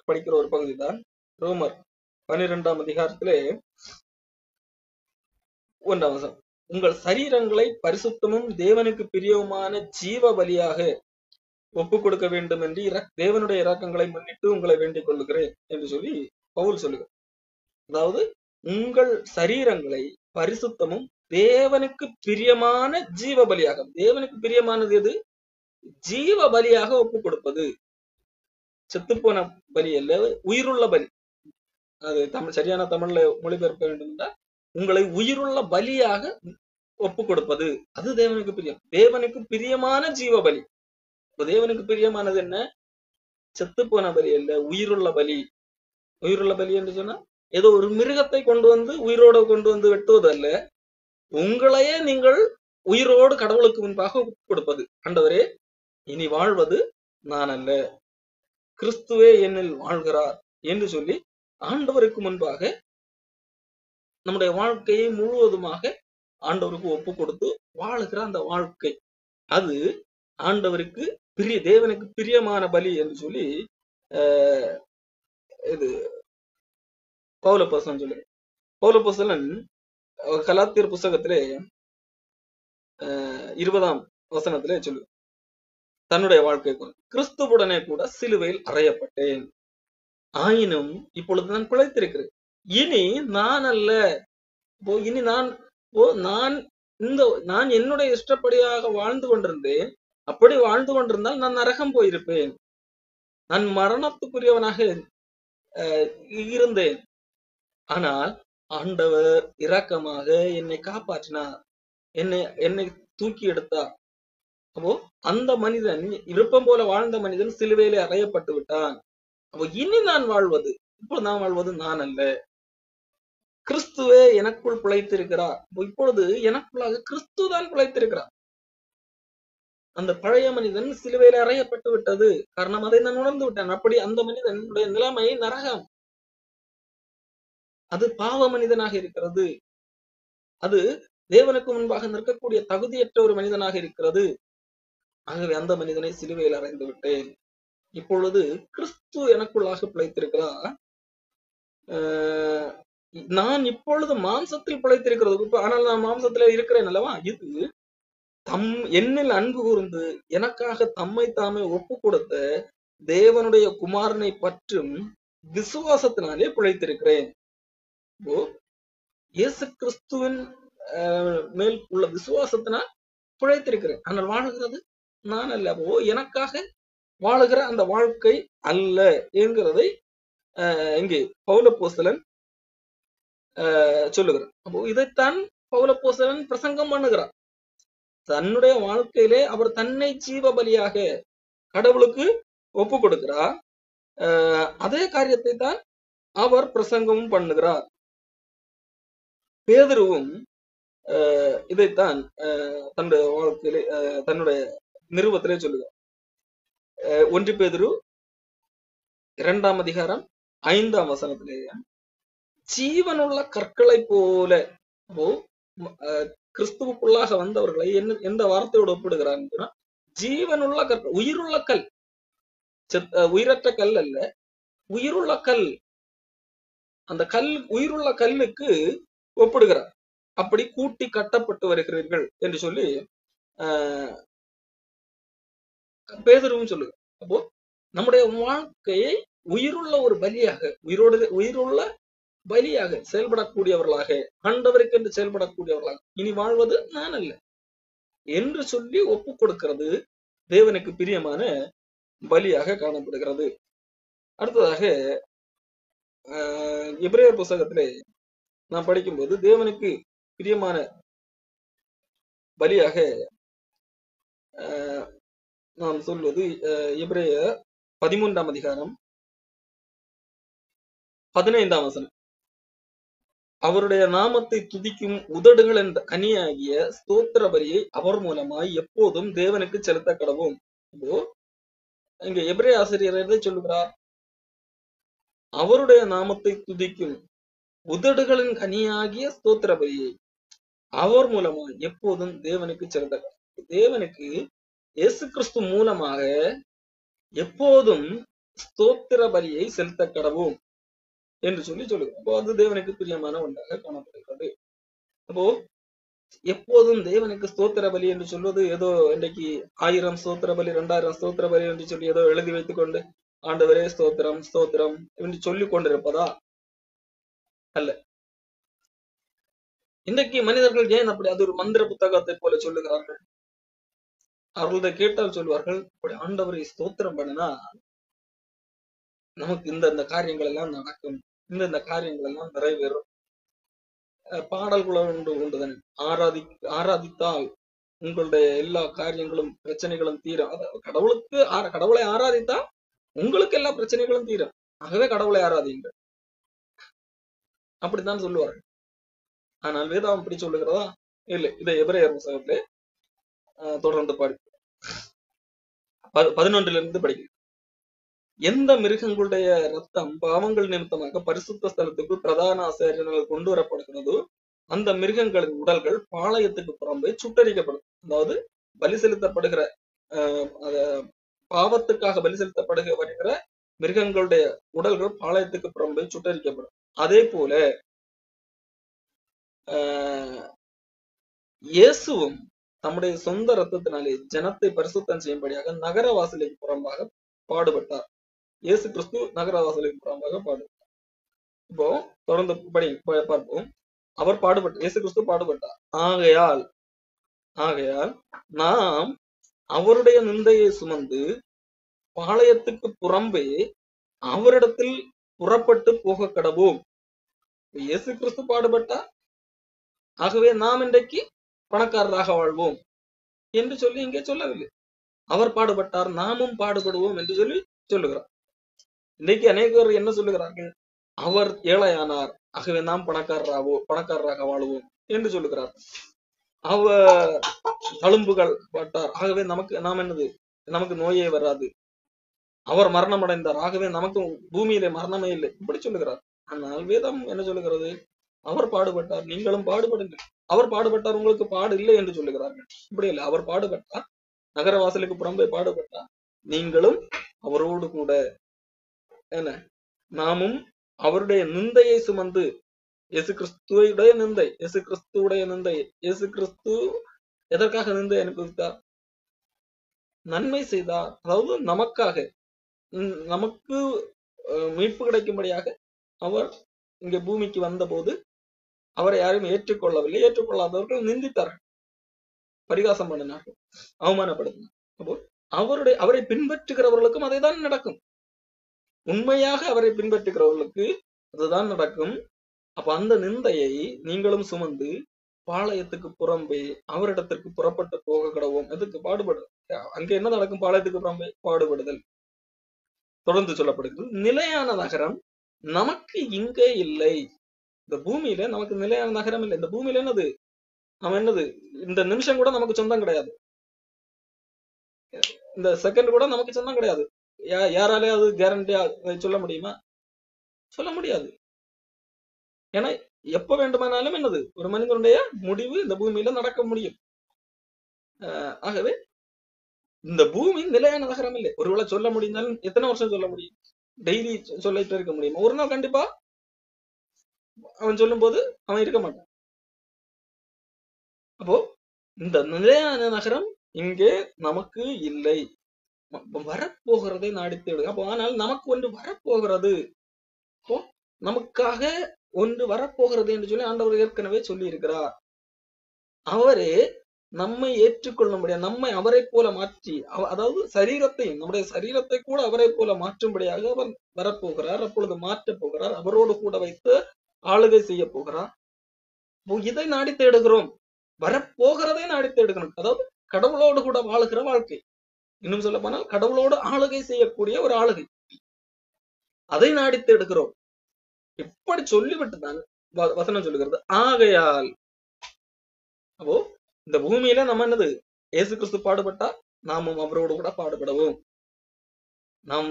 படிக்கிற ஒரு பகுதி தான் ரோமர் 12ஆம் அதிகாரத்திலே 1ஆம் வசனம், உங்கள் சரீரங்களை பரிசுத்தமும் தேவனுக்கு பிரியவுமான ஜீவ பலியாக ஒப்புக் கொடுக்க வேண்டும் என்று தேவனுடைய இரக்கங்களை முன்னிட்டு உங்களை வேண்டிக் கொள்ளுகிறேன் என்று சொல்லி பவுல் சொல்லுகிறார். அதாவது உங்கள் சரீரங்களை பரிசுத்தமும் தேவனுக்கு பிரியமான ஜீவ பலியாக, தேவனுக்கு பிரியமானது எது? ஜீவ பலியாக ஒப்பு கொடுப்பது. செத்துப்போன பலி அல்ல, உயிருள்ள பலி. அது சரியான தமிழ்ல மொழிபெயர்க்க வேண்டும் என்றால், உங்களை உயிருள்ள பலியாக ஒப்பு கொடுப்பது, அது தேவனுக்கு பிரியம். தேவனுக்கு பிரியமான ஜீவ பலி. தேவனுக்கு பிரியமானது என்ன? செத்துப்போன பலி அல்ல, உயிருள்ள பலி. உயிருள்ள பலி என்று சொன்னா ஏதோ ஒரு மிருகத்தை கொண்டு வந்து உயிரோடு கொண்டு வந்து வெட்டுவது அல்ல, உங்களையே நீங்கள் உயிரோடு கடவுளுக்கு முன்பாக கொடுப்பது. ஆண்டவரே, இனி வாழ்வது நான் அல்ல, கிறிஸ்துவே என்னில் வாழ்கிறார் என்று சொல்லி ஆண்டவருக்கு முன்பாக நம்முடைய வாழ்க்கையை முழுவதுமாக ஆண்டவருக்கு ஒப்பு கொடுத்து வாழுகிற அந்த வாழ்க்கை, அது ஆண்டவருக்கு தேவனுக்கு பிரியமான பலி என்று சொல்லி இது பவுலப்போஸ்தலன் சொல்லு. பவுலப்போஸ்தலன் கலாத்தியர் புஸ்தகத்திலே 20ஆம் வசனத்திலே சொல்லு, தன்னுடைய வாழ்க்கை கிறிஸ்துவுடனே கூட சிலுவையில் அறையப்பட்டேன், ஆயினும் இப்பொழுது நான் பிழைத்திருக்கிறேன், இனி நான் அல்ல. இனி நான் என்னுடைய இஷ்டப்படியாக வாழ்ந்து கொண்டிருந்தேன். அப்படி வாழ்ந்து கொண்டிருந்தால் நான் நரகம் போயிருப்பேன், நான் மரணத்துக்குரியவனாக இருந்தேன். ஆனால் ஆண்டவர் இரக்கமாக என்னை காப்பாற்றினார், என்னை தூக்கி எடுத்தார். அப்போ அந்த மனிதன், விருப்பம் போல வாழ்ந்த மனிதன் சிலுவையிலே அறையப்பட்டு விட்டான். அப்போ இனி நான் வாழ்வது, இப்போ நான் வாழ்வது நான் அல்ல, கிறிஸ்துவே எனக்குள் பிழைத்திருக்கிறார். இப்பொழுது எனக்குள்ளாக கிறிஸ்து தான் பிழைத்திருக்கிறார். அந்த பழைய மனிதன் சிலுவையில அறையப்பட்டு விட்டது, காரணம் அதை நான் உணர்ந்து விட்டேன். அப்படி அந்த மனிதனுடைய நிலைமை நரகம், அது பாவ மனிதனாக இருக்கிறது, அது தேவனுக்கு முன்பாக நிற்கக்கூடிய தகுதியற்ற ஒரு மனிதனாக இருக்கிறது. ஆகவே அந்த மனிதனை சிலுவையில் அறைந்து விட்டேன். இப்பொழுது கிறிஸ்து எனக்குள்ளாக பிழைத்திருக்கிறார். நான் இப்பொழுது மாம்சத்தில் பிழைத்திருக்கிறது, ஆனால் நான் மாம்சத்துல இருக்கிறேன் அல்லவா. இது என்னில் அன்பு கூர்ந்து எனக்காக தம்மை தாமே ஒப்பு கொடுத்த தேவனுடைய குமாரனை பற்றும் விசுவாசத்தினாலே பிழைத்திருக்கிறேன். இயேசு கிறிஸ்துவின் மேல் உள்ள விசுவாசத்தினால் பிழைத்திருக்கிறேன். ஆனால் வாழுகிறது நான் அல்ல. எனக்காக வாழுகிற அந்த வாழ்க்கை அல்ல என்கிறதை இங்கே பவுலப்போஸ்தலன் சொல்லுகிறார். அப்போ இதைத்தான் பவுலப்போஸ்தலன் பிரசங்கம் பண்ணுகிறார். தன்னுடைய வாழ்க்கையிலே அவர் தன்னை ஜீவ பலியாக கடவுளுக்கு ஒப்பு கொடுக்கிறார். அதே காரியத்தை தான் அவர் பிரசங்கமும் பண்ணுகிறார். பேதுருவும் இதைத்தான் தன்னுடைய வாழ்க்கையிலே தன்னுடைய நிருபத்திலே சொல்லுகிறார். 1 பேதுரு 2ஆம் அதிகாரம் 5ஆம் வசனத்திலே ஜீவனுள்ள கற்களை போல கிறிஸ்துவுக்குள்ளாக வந்தவர்களை எந்த வார்த்தையோடு ஒப்பிடுகிறார்? ஜீவனுள்ள கற்கள், உயிருள்ள கல், உயிரற்ற கல் அல்ல, உயிருள்ள கல். அந்த கல் உயிருள்ள கல்லுக்கு ஒப்பிடுகிறார். அப்படி கூட்டி கட்டப்பட்டு வருகிறீர்கள் என்று சொல்லி பேதுருவும் சொல்லுங்க. அப்போ நம்முடைய வாழ்க்கையை உயிருள்ள ஒரு பலியாக, உயிருள்ள பலியாக செயல்படக்கூடியவர்களாக, ஆண்டவருக்கு என்று செயல்படக்கூடியவர்களாக, இனி வாழ்வது நான் அல்ல என்று சொல்லி ஒப்பு கொடுக்கிறது தேவனுக்கு பிரியமான பலியாக காணப்படுகிறது. அடுத்ததாக எபிரேயர் புத்தகத்திலே நாம் படிக்கும்போது தேவனுக்கு பிரியமான பலியாக நாம் சொல்வது எபிரேயர் 13ஆம் அதிகாரம் 15ஆம் வசனம். அவருடைய நாமத்தை துதிக்கும் உதடுகள் என்ற கனியாகிய ஸ்தோத்திர பலியை அவர் மூலமாய் எப்போதும் தேவனுக்கு செலுத்த கடவோம். இங்க எபிரேய ஆசிரியர் எதை சொல்லுகிறார்? அவருடைய நாமத்தை துதிக்கும் உதடுகளின் கனியாகிய ஸ்தோத்திர பலியை அவர் மூலமாய் எப்போதும் தேவனுக்கு செலுத்த கடவோம். தேவனுக்கு இயேசு கிறிஸ்து மூலமாக எப்போதும் ஸ்தோத்திர பலியை செலுத்த கடவோம் என்று சொல்லுகிறோம். அப்போ அது தேவனுக்கு பிரியமான ஒன்றாக காணப்படுகிறது. அப்போ எப்போதும் தேவனுக்கு ஸ்தோத்திர பலி என்று சொல்வது ஏதோ இன்றைக்கு 1000 ஸ்தோத்திர பலி 2000 ஸ்தோத்திர பலி என்று சொல்லி ஏதோ எழுதி வைத்துக் கொண்டு ஆண்டவரே ஸ்தோத்திரம் ஸ்தோத்திரம் என்று சொல்லிக் கொண்டிருப்பதா அல்ல. இன்றைக்கு மனிதர்கள் ஏன் அப்படி அது ஒரு மந்திர புத்தகத்தை போல சொல்லுகிறார்கள்? அவர்களதை கேட்டால் சொல்வார்கள், அப்படி ஆண்டவரை ஸ்தோத்திரம் பண்ணினா நமக்கு இந்த காரியங்கள் எல்லாம் நடக்கும், இந்த காரியங்கள் எல்லாம் நிறைவேறும். பாடல்களை உண்டுதான், ஆராதித்தால் உங்களுடைய எல்லா காரியங்களும் பிரச்சனைகளும் தீரும். கடவுளை ஆராதித்தால் உங்களுக்கு எல்லா பிரச்சனைகளும் தீரும். ஆகவே கடவுளை ஆராதிங்க, அப்படித்தான் சொல்லுவார்கள். ஆனால் வேதம் அப்படி சொல்லுகிறதா? இல்லை. இதை எபிரேயர் புத்தகத்திலே தொடர்ந்து படி 11 படிக்கிறேன். எந்த மிருகங்களுடைய ரத்தம் பாவங்கள் நிமித்தமாக பரிசுத்த ஸ்தலத்துக்குள் பிரதான ஆசாரியர்கள் கொண்டு வரப்படுகிறதோ அந்த மிருகங்களின் உடல்கள் பாளையத்துக்கு புறம்பே சுட்டரிக்கப்படும். அதாவது பலி செலுத்தப்படுகிற பாவத்துக்காக பலி செலுத்தப்படுகிற மிருகங்களுடைய உடல்கள் பாளையத்துக்கு புறம்பே சுட்டரிக்கப்படும். அதே போல இயேசுவும் தம்முடைய சொந்த ரத்தத்தினாலே ஜனத்தை பரிசுத்தம் செய்யும்படியாக நகர வாசலுக்கு புறம்பாக பாடுபட்டார். இயேசு கிறிஸ்து நகர வாசலுக்கு புறம்பாக பாடுபட்டார். இப்போ தொடர்ந்து பார்ப்போம். அவர் பாடுபட்டார், இயேசு கிறிஸ்து பாடுபட்டார். ஆகையால் நாம் அவருடைய நிந்தையை சுமந்து பாளையத்துக்கு புறம்பே அவரிடத்தில் புறப்பட்டு போக கடவோம். இயேசு கிறிஸ்து பாடுபட்டார், ஆகவே நாம் இன்றைக்கு பணக்காரராக வாழ்வோம் என்று சொல்லி இங்கே சொல்லவில்லை. அவர் பாடுபட்டார், நாமும் பாடுபடுவோம் என்று சொல்லி சொல்லுகிறார். இன்றைக்கு அநேகர் என்ன சொல்லுகிறார்கள்? அவர் ஏழையானார், ஆகவே நாம் பணக்காரராக வாழுவோம் என்று சொல்லுகிறார். அவர் தழும்புகள் பட்டார், ஆகவே நமக்கு நோயே வராது. அவர் மரணம் அடைந்தார், ஆகவே நமக்கு பூமியிலே மரணமே இல்லை, இப்படி சொல்லுகிறார். ஆனால் வேதம் என்ன சொல்லுகிறது? அவர் பாடுபட்டார், நீங்களும் பாடுபடுங்கள். அவர் பாடுபட்டார், உங்களுக்கு பாடு இல்லை என்று சொல்லுகிறார்கள். இப்படி இல்லை. அவர் பாடுபட்டார், நகர வாசலுக்கு புறம்பே பாடுபட்டா நீங்களும் அவரோடு கூட என்ன நாமும் அவருடைய நிந்தையை சுமந்து இயேசு கிறிஸ்துவுடைய நிந்தை இயேசு கிறிஸ்து எதற்காக நிந்தை அனுபவித்தார்? நன்மை செய்தார். அதாவது நமக்காக, நமக்கு மீட்பு கிடைக்கும்படியாக அவர் இங்க பூமிக்கு வந்த போது அவரை யாரும் ஏற்றுக்கொள்ளவில்லை. ஏற்றுக்கொள்ளாதவர்கள் நிந்தித்தார்கள், பரிகாசம் பண்ணினார்கள், அவமானப்படுத்தினார். அப்போ அவரை பின்பற்றுகிறவர்களுக்கும் அதைதான் நடக்கும். உண்மையாக அவரை பின்பற்றுகிறவர்களுக்கு அதுதான் நடக்கும். அப்ப அந்த நிந்தையை நீங்களும் சுமந்து பாளையத்துக்கு புறம்பே அவரிடத்திற்கு புறப்பட்டு போக கடவோம். எதுக்கு? பாடுபடுதல். அங்க என்ன நடக்கும்? பாளையத்துக்கு புறம்பே பாடுபடுதல். தொடர்ந்து சொல்லப்படுகிறது, நிலையான நகரம் நமக்கு இங்கே இல்லை. இந்த பூமியில நமக்கு நிலையான நகரம் இல்லை. இந்த பூமியில என்னது? நம்ம என்னது? இந்த நிமிஷம் கூட நமக்கு சொந்தம் கிடையாது. இந்த செகண்ட் கூட நமக்கு சொந்தம் கிடையாது. யாராலே அது கேரண்டியா சொல்ல முடியுமா? சொல்ல முடியாது. ஏன்னா எப்ப வேண்டுமானாலும் என்னது ஒரு மனிதனுடைய முடிவு இந்த பூமியில நடக்க முடியும். ஆகவே இந்த பூமி நிலையான நகரம் இல்லை. ஒருவேளை சொல்ல முடிந்தாலும் எத்தனை வருஷம் சொல்ல முடியும்? டெய்லி சொல்லிட்டு இருக்க முடியுமா? ஒரு நாள் கண்டிப்பா அவன் சொல்லும் போது அவன் இருக்க மாட்டான். அப்போ இந்த நிலையான நகரம் இங்கே நமக்கு இல்லை, வரப்போகிறதை நாடி தேடு. அப்போ ஆனால் நமக்கு ஒன்று வரப்போகிறது. அப்போ நமக்காக ஒன்று வரப்போகிறது என்று சொல்லி ஆண்டவர் ஏற்கனவே சொல்லி இருக்கிறார். அவரே நம்மை ஏற்றுக்கொள்ளும்படியா, நம்மை அவரை போல மாற்றி, அதாவது சரீரத்தையும், நம்முடைய சரீரத்தை கூட அவரை போல மாற்றும்படியாக அவர் வரப்போகிறார். அப்பொழுது மாற்றப் போகிறார். அவரோடு கூட வைத்து ஆளுகை செய்ய போகிறார். இதை நாடி தேடுகிறோம். வரப்போகிறதை நாடி தேடுகிறோம். அதாவது கடவுளோடு கூட வாழுகிற வாழ்க்கை. இன்னும் சொல்ல போனால் கடவுளோடு ஆளுகை செய்யக்கூடிய ஒரு ஆளுகை, அதை நாடி தேடுகிறோம். இப்படி சொல்லிவிட்டுதான் வசனம் சொல்லுகிறது, ஆகையால். அப்போ இந்த பூமியில நம்ம என்னது? இயேசு கிறிஸ்து பாடுபட்டா நாமும் அவரோடு கூட பாடுபடவும். நாம்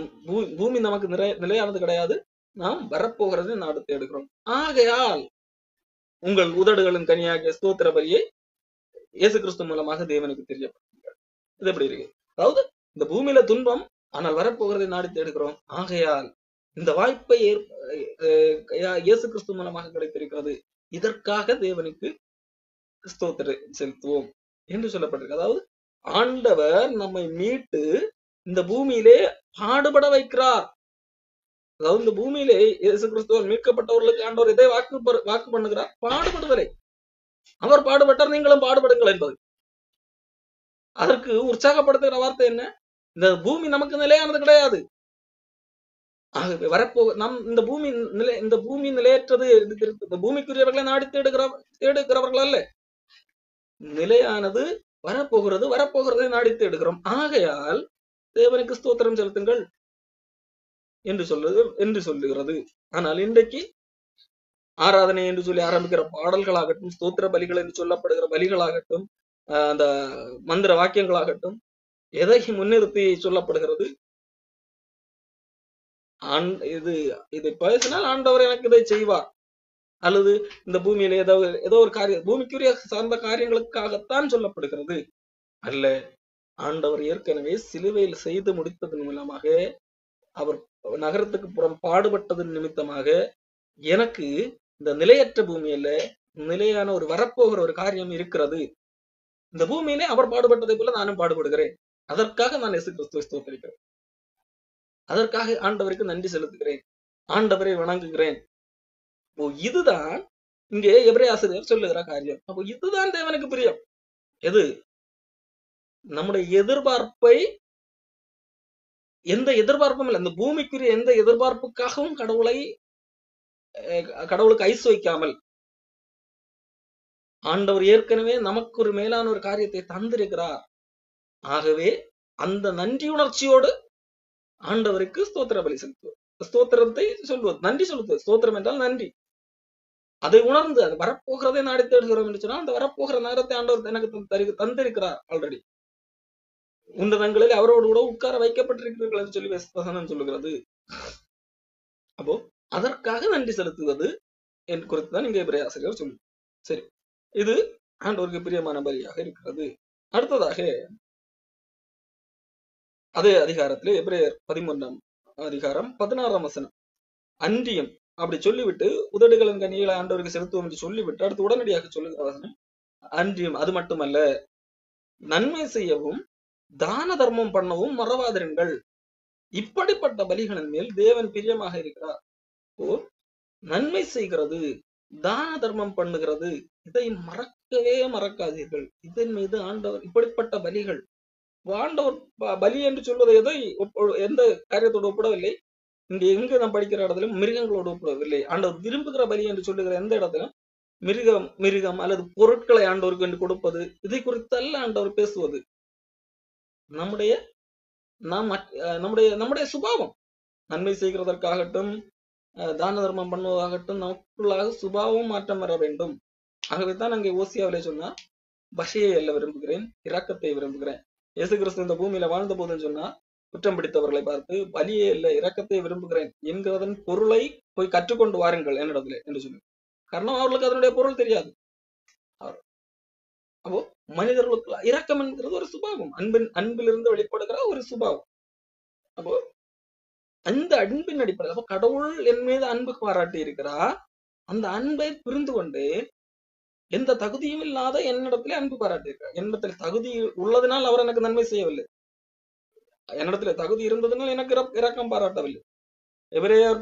பூமி நமக்கு நிலையானது கிடையாது. நாம் வரப்போகிறது நாடு தேடுகிறோம். ஆகையால் உங்கள் உதடுகளின் கனியாகிய ஸ்தோத்திர பலியை இயேசு கிறிஸ்து மூலமாக தேவனுக்கு தெரியப்படுத்துங்கள். இது எப்படி இருக்கு? அதாவது இந்த பூமியில துன்பம், ஆனால் வரப்போகிறதை நாடி தேடுகிறோம். ஆகையால் இந்த வாய்ப்பை இயேசு கிறிஸ்து மூலமாக கிடைத்திருக்கிறது. இதற்காக தேவனுக்கு ஸ்தோத்திரம் செலுத்துவோம் என்று சொல்லப்பட்டிருக்கு. அதாவது ஆண்டவர் நம்மை மீட்டு இந்த பூமியிலே பாடுபட வைக்கிறார். அதாவது இந்த பூமியிலே இயேசு கிறிஸ்துவால் மீட்கப்பட்டவர்களுக்கு ஆண்டவர் இதை வாக்கு பண்ணுகிறார், பாடுபடுவதை. அவர் பாடுபட்டார், நீங்களும் பாடுபடுங்கள் என்பது. அதற்கு உற்சாகப்படுத்துகிற வார்த்தை என்ன? இந்த பூமி நமக்கு நிலையானது கிடையாது. ஆகவே இந்த பூமி நிலையற்றது. இந்த பூமிக்குரியவர்களை நாடி தேடுகிறவர்கள் அல்ல. நிலையானது வரப்போகிறதை நாடி தேடுகிறோம். ஆகையால் தேவனுக்கு ஸ்தோத்திரம் செலுத்துங்கள் என்று சொல்லுகிறது. ஆனால் இன்றைக்கு ஆராதனை என்று சொல்லி ஆரம்பிக்கிற பாடல்களாகட்டும், ஸ்தோத்திர பலிகள் என்று சொல்லப்படுகிற பலிகளாகட்டும், அந்த மந்திர வாக்கியங்களாகட்டும், எதை முன்னிறுத்தி சொல்லப்படுகிறது? இதை பேசினால் ஆண்டவர் எனக்கு இதை செய்வார், அல்லது இந்த பூமியில ஏதோ ஒரு காரியம், பூமிக்குரிய சார்ந்த காரியங்களுக்காகத்தான் சொல்லப்படுகிறது அல்ல. ஆண்டவர் ஏற்கனவே சிலுவையில் செய்து முடித்ததன் மூலமாக, அவர் நகரத்துக்கு புறம் பாடுபட்டதன் நிமித்தமாக எனக்கு இந்த நிலையற்ற பூமியில நிலையான ஒரு வரப்போகிற ஒரு காரியம் இருக்கிறது. இந்த பூமியிலே அவர் பாடுபட்டதை போல நானும் பாடுபடுகிறேன். அதற்காக நான் இயேசு கிறிஸ்துவை ஸ்தோத்திரிக்கிறேன். அதற்காக ஆண்டவருக்கு நன்றி செலுத்துகிறேன், ஆண்டவரை வணங்குகிறேன். இதுதான் இங்கே எபிரேய ஆசிரியர் சொல்லுகிற காரியம். அப்போ இதுதான் தேவனுக்கு பிரியம். எது? நம்முடைய எதிர்பார்ப்பை, எந்த எதிர்பார்ப்பும் இல்லை, இந்த பூமிக்குரிய எந்த எதிர்பார்ப்புக்காகவும் கடவுளுக்கு ஐஸ் வைக்காமல், ஆண்டவர் ஏற்கனவே நமக்கு ஒரு மேலான ஒரு காரியத்தை தந்திருக்கிறார். ஆகவே அந்த நன்றி உணர்ச்சியோடு ஆண்டவருக்கு ஸ்தோத்திர பலி செலுத்துவோம். ஸ்தோத்திரத்தை சொல்வது, நன்றி செலுத்துவது. ஸ்தோத்திரம் என்றால் நன்றி. அதை உணர்ந்து அது வரப்போகிறதை நாடி தேடுகிறோம் என்று சொன்னால், அந்த வரப்போகிற நேரத்தை ஆண்டவர் எனக்கு தந்திருக்கிறார். ஆல்ரெடி உன்னதங்களில் அவரோடு கூட உட்கார வைக்கப்பட்டிருக்கிறீர்கள் என்று சொல்லி வசனம் சொல்லுகிறது. அப்போ அதற்காக நன்றி செலுத்துவது என்று குறித்துதான் இங்கே எபிரேய ஆசிரியர் சொல்லு. சரி, இது ஆண்டவருக்கு பிரியமான பலியாக இருக்கிறது. அடுத்ததாக அதே அதிகாரத்திலே எபிரேயர் 13ஆம் அதிகாரம் 16ஆம் வசனம், அன்றியும் அப்படி சொல்லிவிட்டு உதடுகளின் கனிகளை ஆண்டவருக்கு செலுத்துவோம் என்று சொல்லிவிட்டு அடுத்து உடனடியாக சொல்லுகிற வசனம், அன்றியும் அது மட்டுமல்ல, நன்மை செய்யவும் தான தர்மம் பண்ணவும் மறவாதிருங்கள், இப்படிப்பட்ட பலிகளின் மேல் தேவன் பிரியமாக இருக்கிறார். ஓ, நன்மை செய்கிறது, தான தர்மம் பண்ணுகிறது, இதை மறக்கவே மறக்காதீர்கள். இதன் மீது ஆண்டவர் இப்படிப்பட்ட பலிகள், ஆண்டவர் பலி என்று சொல்வது எதை எந்த காரியத்தோடு ஒப்பிடவில்லை. இங்க எங்க நாம் படிக்கிற இடத்துல மிருகங்களோடு ஒப்பிடவில்லை. ஆண்டவர் விரும்புகிற பலி என்று சொல்லுகிற எந்த இடத்துல மிருகம் அல்லது பொருட்களை ஆண்டவருக்கு என்று கொடுப்பது, இதை குறித்தல்ல ஆண்டவர் பேசுவது. நம்முடைய நம்முடைய சுபாவம், நன்மை செய்கிறதற்காகட்டும் தான தர்மம் பண்ணுவதாகட்டும் நமக்குள்ளாக சுபாவம் மாற்றம் வர வேண்டும். ஆகவேதான் அங்கே ஓசியாவிலே சொன்னா, பசியை அல்ல விரும்புகிறேன், இரக்கத்தை விரும்புகிறேன். இயேசு கிறிஸ்து இந்த பூமியில வாழ்ந்த போதுன்னு சொன்னா, குற்றம் பிடித்தவர்களை பார்த்து பலியே இல்ல இரக்கத்தை விரும்புகிறேன் என்கிறதன் பொருளை போய் கற்றுக்கொண்டு வாருங்கள் என்னிடத்துல என்று சொல்லி. காரணம் அவர்களுக்கு அதனுடைய பொருள் தெரியாது. அப்போ மனிதர்களுக்கு இரக்கம் என்கிறது ஒரு சுபாவம், அன்பிலிருந்து வெளிப்படுகிற ஒரு சுபாவம். அப்போ அந்த அன்பின் அடிப்படையில், அப்ப கடவுள் என் மீது அன்பு பாராட்டி இருக்கிறார், அந்த அன்பை புரிந்து கொண்டு எந்த தகுதியும் இல்லாத என்னிடத்துல அன்பு பாராட்டி இருக்கிறார். என்னிடத்துல தகுதி உள்ளதினால் அவர் எனக்கு நன்மை செய்யவில்லை, என்னிடத்துல தகுதி இருந்ததுனால் எனக்கு இரக்கம் பாராட்டவில்லை. எபிரேயர்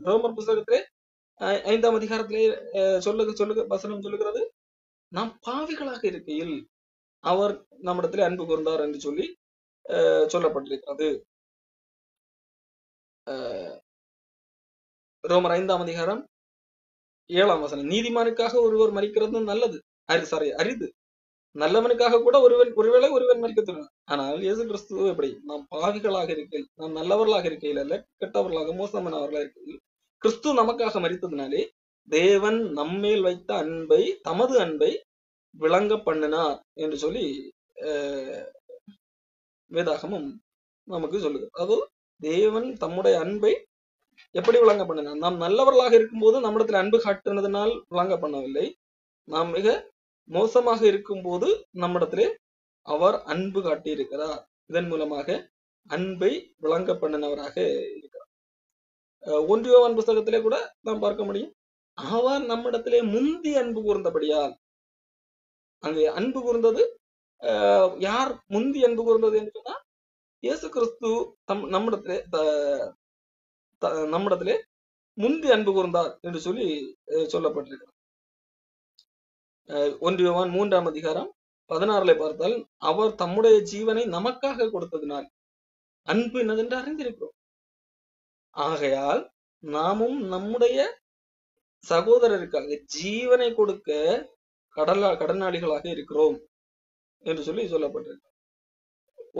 ரோமர் புஸ்தகத்திலே 5ஆம் அதிகாரத்திலே வசனம் சொல்லுகிறது, நாம் பாவிகளாக இருக்கையில் அவர் நம்மிடத்திலே அன்பு கூர்ந்தார் என்று சொல்லி சொல்லப்பட்டிருக்கிறது. ரோமர் 5ஆம் அதிகாரம் 7ஆம் வசனம், நீதிமானுக்காக ஒருவர் மரிக்கிறது நல்லது, அரிது, நல்லவனுக்காக கூட ஒருவேளை ஒருவன் மரிக்க தருவான். ஆனால் இயேசு கிறிஸ்து எப்படி, நாம் பாவிகளாக இருக்கையில், நாம் நல்லவர்களாக இருக்கையில் அல்ல, கெட்டவர்களாக மோசமானவர்களாக இருக்கையில் கிறிஸ்து நமக்காக மரித்ததினாலே தேவன் நம்மேல் வைத்த அன்பை, தமது அன்பை விளங்க பண்ணினார் என்று சொல்லி வேதாகமும் நமக்கு சொல்லுது. அதாவது தேவன் தம்முடைய அன்பை எப்படி விளங்க பண்ணினார்? நாம் நல்லவர்களாக இருக்கும்போது நம்மிடத்தில் அன்பு காட்டுனதுனால் விளங்க பண்ணவில்லை, நாம் மிக மோசமாக இருக்கும் போது நம்மிடத்திலே அவர் அன்பு காட்டி இருக்கிறார். இதன் மூலமாக அன்பை விளங்க பண்ணினவராக இருக்கிறார். 1 யோவான் புஸ்தகத்திலே கூட நாம் பார்க்க முடியும், அவர் நம்மிடத்திலே முந்தி அன்பு கூர்ந்தபடியால். அங்கே அன்பு கூர்ந்தது யார்? முந்தி அன்பு கூர்ந்தது என்று சொன்னா இயேசு கிறிஸ்து நம்மிடத்திலே முந்தி அன்பு கூர்ந்தார் என்று சொல்லி சொல்லப்பட்டிருக்கிறார். 1 யோவான் 3ஆம் அதிகாரம் 16 பார்த்தால், அவர் தம்முடைய ஜீவனை நமக்காக கொடுத்ததினால் அன்பு என்னதென்று அறிந்திருக்கிறோம், ஆகையால் நாமும் நம்முடைய சகோதரருக்காக ஜீவனை கொடுக்க கடனாளிகளாக இருக்கிறோம் என்று சொல்லி சொல்லப்பட்டிருக்கு.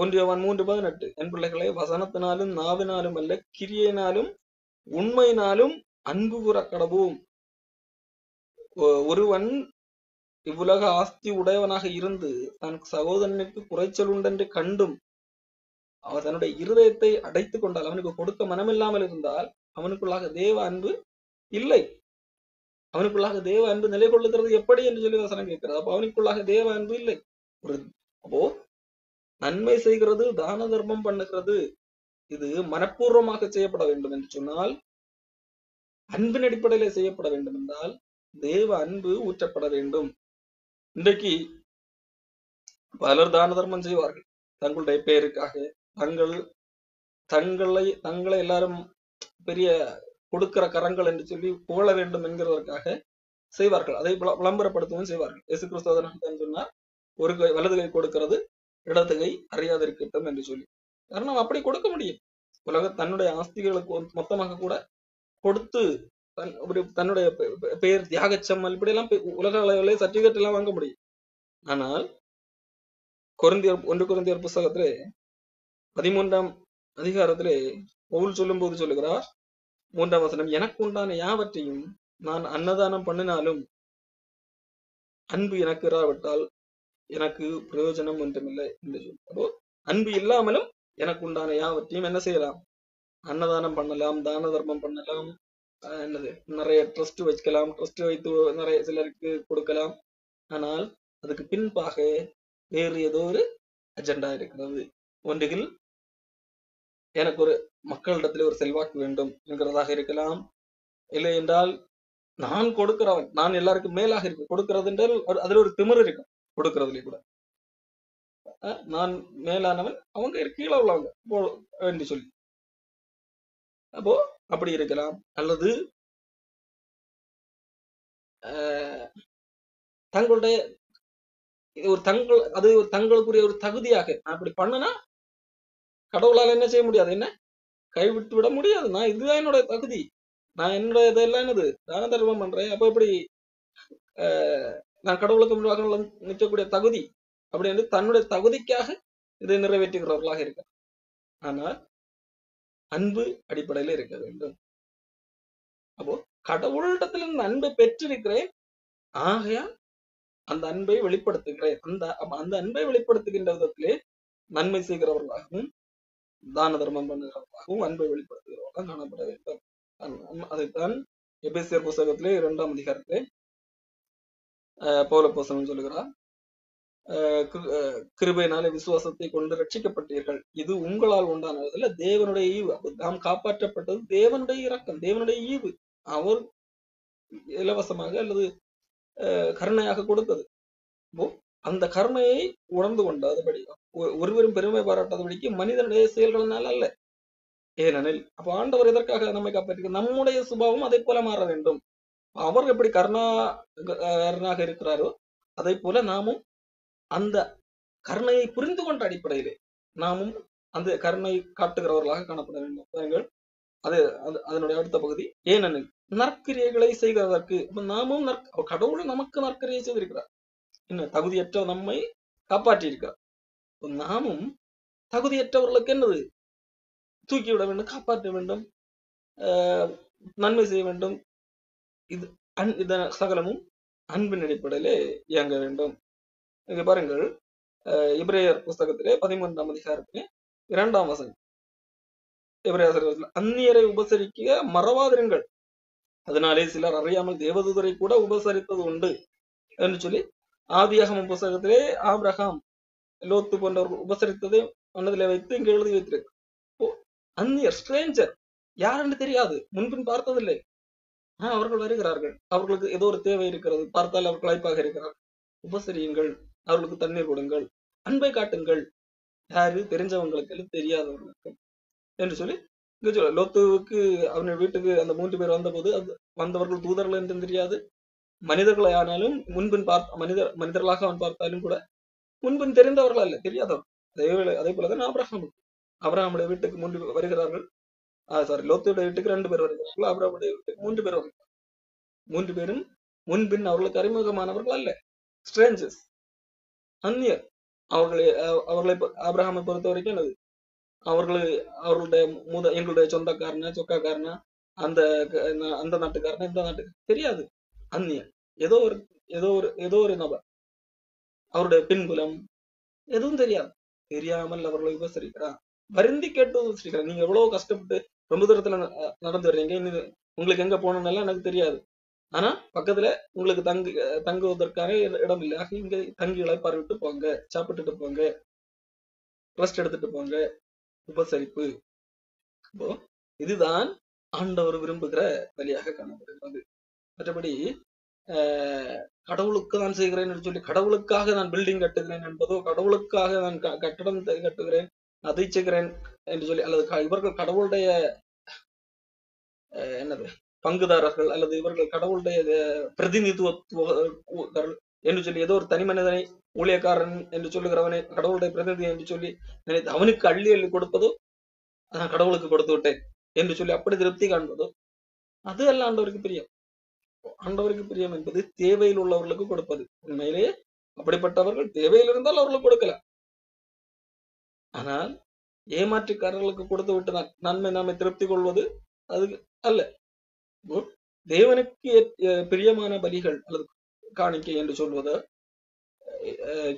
1 யோவான் 3:18, என் பிள்ளைகளை வசனத்தினாலும் நாவினாலும் அல்ல கிரியையினாலும் உண்மையினாலும் அன்பு கூற கடவோம். ஒருவன் இவ்வுலக ஆஸ்தி உடையவனாக இருந்து தன் சகோதரனுக்கு குறைச்சல் உண்டென்று கண்டும் அவன் தன்னுடைய இருதயத்தை அடைத்துக் கொண்டால், அவனுக்கு கொடுக்க மனமில்லாமல் இருந்தால் அவனுக்குள்ளாக தேவ அன்பு இல்லை. அவனுக்குள்ளாக தேவ அன்பு நிலை கொள்ளுகிறது எப்படி என்று சொல்லி வசனம் கேட்கிறது. அப்போ அவனுக்குள்ளாக தேவ அன்பு இல்லை. அப்போ நன்மை செய்கிறது, தான தர்மம் பண்ணுகிறது, இது மனப்பூர்வமாக செய்யப்பட வேண்டும் என்று சொன்னால், அன்பின் அடிப்படையில செய்யப்பட வேண்டும் என்றால் தேவ அன்பு ஊற்றப்பட வேண்டும். இன்றைக்கு பலர் தான தர்மம் செய்வார்கள் தங்களுடைய பெயருக்காக, தங்களை எல்லாரும் பெரிய கொடுக்கிற கரங்கள் என்று சொல்லி புகழ வேண்டும் என்கிறதற்காக செய்வார்கள். அதை விளம்பரப்படுத்தவும் செய்வார்கள். இயேசு கிறிஸ்து சொன்னார், ஒரு கை வலது கை கொடுக்கிறது, இடது கை அறியாதிருக்கட்டும் என்று சொல்லி. காரணம் அப்படி கொடுக்க முடியும். தன்னுடைய ஆஸ்திகளுக்கு மொத்தமாக கூட கொடுத்து தன்னுடைய பெயர் தியாகச்சம்மல் இப்படி எல்லாம் உலக அளவிலே சர்டிபிகேட் எல்லாம் வாங்க முடியும். ஆனால் 1 கொரிந்தியர் புஸ்தகத்திலே 13ஆம் அதிகாரத்திலே பவுல் சொல்லும் போது சொல்லுகிறார், 3ஆம் வசனம், எனக்கு உண்டான யாவற்றையும் நான் அன்னதானம் பண்ணினாலும் அன்பு எனக்கு இராவிட்டால் எனக்கு பிரயோஜனம் ஒன்றுமில்லை என்று சொல்லி. அன்பு இல்லாமலும் எனக்கு உண்டான யாவற்றையும் என்ன செய்யலாம்? அன்னதானம் பண்ணலாம், தான தர்மம் பண்ணலாம், நிறைய ட்ரஸ்ட் வைக்கலாம், ட்ரஸ்ட் வைத்து நிறைய சிலருக்கு கொடுக்கலாம். ஆனால் அதுக்கு பின்பாக வேறு ஏதோ ஒரு அஜெண்டா இருக்கிறது. ஒன்றுகில் எனக்கு ஒரு மக்களிடத்தில் ஒரு செல்வாக்கு வேண்டும் என்கிறதாக இருக்கலாம். இல்லை என்றால் நான் கொடுக்கிறவன், நான் எல்லாருக்கும் மேலாக இருக்கு கொடுக்கிறது என்றால் அதுல ஒரு திமிரு இருக்கும். கொடுக்கறதுல கூட நான் மேலானவன், அவங்க கீழே உள்ளவங்க என்று சொல்லி, அப்போ அப்படி இருக்கலாம். அல்லது தங்களுடைய ஒரு தங்களுக்குரிய ஒரு தகுதியாக நான் இப்படி பண்ணுனா கடவுளால் என்ன செய்ய முடியாது, என்ன கைவிட்டு விட முடியாது, நான் இதுதான் என்னோட தகுதி, நான் என்னோட இதெல்லாம் என்னது தான தர்மம் பண்றேன், அப்ப இப்படி நான் கடவுளுக்கு முன்பாக நிற்கக்கூடிய தகுதி அப்படி என்று தன்னுடைய தகுதிக்காக இதை நிறைவேற்றுகிறவர்களாக இருக்க. ஆனால் அன்பு அடிப்படையில இருக்க வேண்டும். அப்போ கடவுளிடத்தில் இந்த அன்பை பெற்றிருக்கிறேன், ஆகையால் அந்த அன்பை வெளிப்படுத்துகிறேன். அந்த அன்பை வெளிப்படுத்துகின்ற விதத்திலே நன்மை செய்கிறவர்களாகவும் தான தர்மம் பண்ணுகிறவர்களாகவும் அன்பை வெளிப்படுத்துகிறவர்களாக காணப்பட வேண்டும். அதைத்தான் எபேசியர் புத்தகத்திலே 2ஆம் அதிகாரத்திலே பவுல் அப்போஸ்தலன் சொல்லுகிறார், கிருபையினாலே விசுவாசத்தை கொண்டு ரட்சிக்கப்பட்டீர்கள், இது உங்களால் உண்டானதில்லை, தேவனுடைய ஈவு. நாம் காப்பாற்றப்பட்டது தேவனுடைய இரக்கம், தேவனுடைய ஈவு. அவர் இலவசமாக அல்லது கருணையாக கொடுத்தது. அந்த கருணையை உணர்ந்து கொண்டபடி ஒருவரும் பெருமை பாராட்டாதபடிக்கு மனிதனுடைய செயல்களினால் அல்ல. ஏனெனில் அப்ப ஆண்டவர் எதற்காக நம்மை காப்பாற்ற, நம்முடைய சுபாவம் அதை போல மாற வேண்டும். அவர் எப்படி கருணாக இருக்கிறாரோ அதை போல நாமும் அந்த கருணையை புரிந்து கொண்ட அடிப்படையிலே நாமும் அந்த கருணை காட்டுகிறவர்களாக காணப்பட வேண்டும். அதனுடைய அடுத்த பகுதி, ஏனெனில் நற்கிரியைகளை செய்கிறதற்கு நாமும் கடவுள் நமக்கு நற்கிரியை செய்திருக்கிறார், என்ன தகுதியற்ற நம்மை காப்பாற்றி இருக்கிறார். நாமும் தகுதியற்றவர்களுக்கு என்னது தூக்கிவிட வேண்டும், காப்பாற்ற வேண்டும், நன்மை செய்ய வேண்டும். இது சகலமும் அன்பின் அடிப்படையிலே இயங்க வேண்டும். இங்க பாருங்கள், எபிரேயர் புஸ்தகத்திலே 13ஆம் அதிகாரத்திலே 2ஆம் வசனம், எபிரேயர் அந்நியரை உபசரிக்க மறவாதிருங்கள், அதனாலே சிலர் அறியாமல் தேவதூதரை கூட உபசரித்தது உண்டு என்று சொல்லி ஆதியாகமம் புஸ்தகத்திலே ஆபிரகாம் லோத்து போன்றவர்கள் உபசரித்ததை மனதிலே வைத்து இங்கு எழுதி வைத்திருக்கு. அந்நியர், ஸ்ட்ரேஞ்சர், யாருன்னு தெரியாது, முன்பின் பார்த்ததில்லை, அவர்கள் வருகிறார்கள், அவர்களுக்கு ஏதோ ஒரு தேவை இருக்கிறது, பார்த்தால் அவர்கள் வாய்ப்பாக இருக்கிறார்கள், உபசரியுங்கள், அவர்களுக்கு தண்ணீர் கொடுங்கள், அன்பை காட்டுங்கள், யாரு தெரிஞ்சவங்களுக்கு தெரியாதவர்களுக்கு என்று சொல்லி லோத்துவுக்கு அவனுடைய வீட்டுக்கு அந்த 3 பேர் வந்தபோது வந்தவர்கள் தூதர்கள் என்று தெரியாது, மனிதர்களை ஆனாலும் முன்பின் மனிதர்களாக அவன் பார்த்தாலும் கூட முன்பின் தெரிந்தவர்கள் அல்ல, தெரியாதவர்கள். அதே போலதான் அபிரகாமுடைய வீட்டுக்கு 3 பேர் வருகிறார்கள், லோத்துடைய வீட்டுக்கு 2 பேர் வருகிறார்கள், அபிரகாமுடைய வீட்டுக்கு 3 பேர் வருகிறார்கள். 3 பேரும் முன்பின் அவர்களுக்கு அறிமுகமானவர்கள் அல்ல, ஸ்ட்ரேஞ்சர்ஸ், அந்நியர். அவர்களை ஆபிரகாமை பொறுத்த வரைக்கும் என்னது, அவர்களுடைய எங்களுடைய சொந்தக்காரன சொக்காக்காரனா அந்த நாட்டுக்காரனா இந்த நாட்டுக்கு தெரியாது, அந்நியர், ஏதோ ஒரு நபர், அவருடைய பின்புலம் எதுவும் தெரியாமல் அவர்களை உபசரிக்கிறார், வருந்தி கேட்டு உபசரிக்கிறார். நீங்க எவ்வளவு கஷ்டப்பட்டு ரொம்ப தூரத்துல நடந்து வர்றீங்க, உங்களுக்கு எங்க போகணும்னு எனக்கு தெரியாது, ஆனா பக்கத்துல உங்களுக்கு தங்குவதற்கான இடம் இல்லை, இங்க தங்கி இளைப்பாறிவிட்டு போங்க, சாப்பிட்டுட்டு போங்க, ரெஸ்ட் எடுத்துட்டு போங்க, உபசரிப்பு. அப்போ இதுதான் ஆண்டவர் விரும்புகிற வழியாக காணப்படுகிறது. மற்றபடி கடவுளுக்கு நான் செய்கிறேன் என்று சொல்லி கடவுளுக்காக நான் பில்டிங் கட்டுகிறேன் என்பதோ, கடவுளுக்காக நான் கட்டடம் கட்டுகிறேன் அதை செய்கிறேன் என்று சொல்லி, அல்லது இவர்கள் கடவுளுடைய என்னது பங்குதாரர்கள், அல்லது இவர்கள் கடவுளுடைய பிரதிநிதித்துவ என்று சொல்லி ஏதோ ஒரு தனி மனிதனை ஊழியக்காரன் என்று சொல்லுகிறவனை கடவுளுடைய பிரதிநிதி என்று சொல்லி நினைத்து அவனுக்கு அள்ளி அள்ளி கொடுப்பதோ, நான் கடவுளுக்கு கொடுத்து விட்டேன் என்று சொல்லி அப்படி திருப்தி காண்பதோ, அது அல்ல ஆண்டவருக்கு பிரியம். ஆண்டவருக்கு பிரியம் என்பது தேவையில் உள்ளவர்களுக்கு கொடுப்பது. உண்மையிலேயே அப்படிப்பட்டவர்கள் தேவையில் இருந்தால் அவர்களுக்கு கொடுக்கலாம். ஆனால் ஏமாற்றுக்காரர்களுக்கு கொடுத்து விட்டு நன்மை நாம திருப்தி கொள்வது அது அல்ல. தேவனுக்கு பிரியமான பலிகள் அல்லது காணிக்கை என்று சொல்வது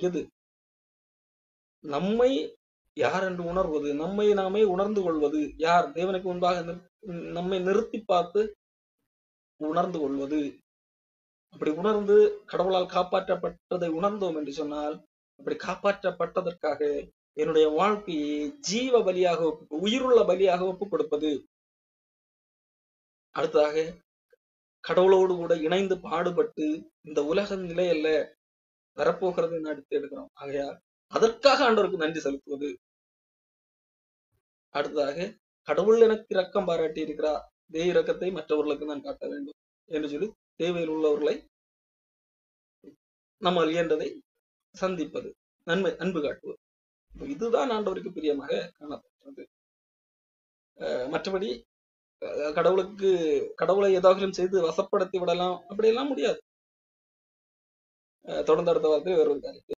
எது, நம்மை யார் என்று உணர்வது, நம்மை நாமே உணர்ந்து கொள்வது, யார் தேவனுக்கு முன்பாக நம்மை நிறுத்தி பார்த்து உணர்ந்து கொள்வது. அப்படி உணர்ந்து கடவுளால் காப்பாற்றப்பட்டதை உணர்ந்தோம் என்று சொன்னால், அப்படி காப்பாற்றப்பட்டதற்காக என்னுடைய வாழ்க்கையை ஜீவ பலியாக உயிருள்ள பலியாக ஒப்புக் கொடுப்பது. அடுத்ததாக கடவுளோடு கூட இணைந்து பாடுபட்டு இந்த உலக நிலையல்ல வரப்போகிறது அடுத்து எடுக்கிறோம். ஆகையால் அதற்காக ஆண்டவருக்கு நன்றி செலுத்துவது. அடுத்ததாக கடவுள் எனக்கு இரக்கம் பாராட்டி இருக்கிறார், இதே இரக்கத்தை மற்றவர்களுக்கு நான் காட்ட வேண்டும் என்று சொல்லி தேவையில் உள்ளவர்களை நம்ம இயன்றதை சந்திப்பது, அன்பு காட்டுவது. இதுதான் ஆண்டவருக்கு பிரியமாக காணப்படுகிறது. மற்றபடி கடவுளை ஏதாவது செய்து வசப்படுத்தி விடலாம் அப்படியெல்லாம் முடியாது. தொடர்ந்து அடுத்த வாரத்தில் வேறொரு காரியத்தை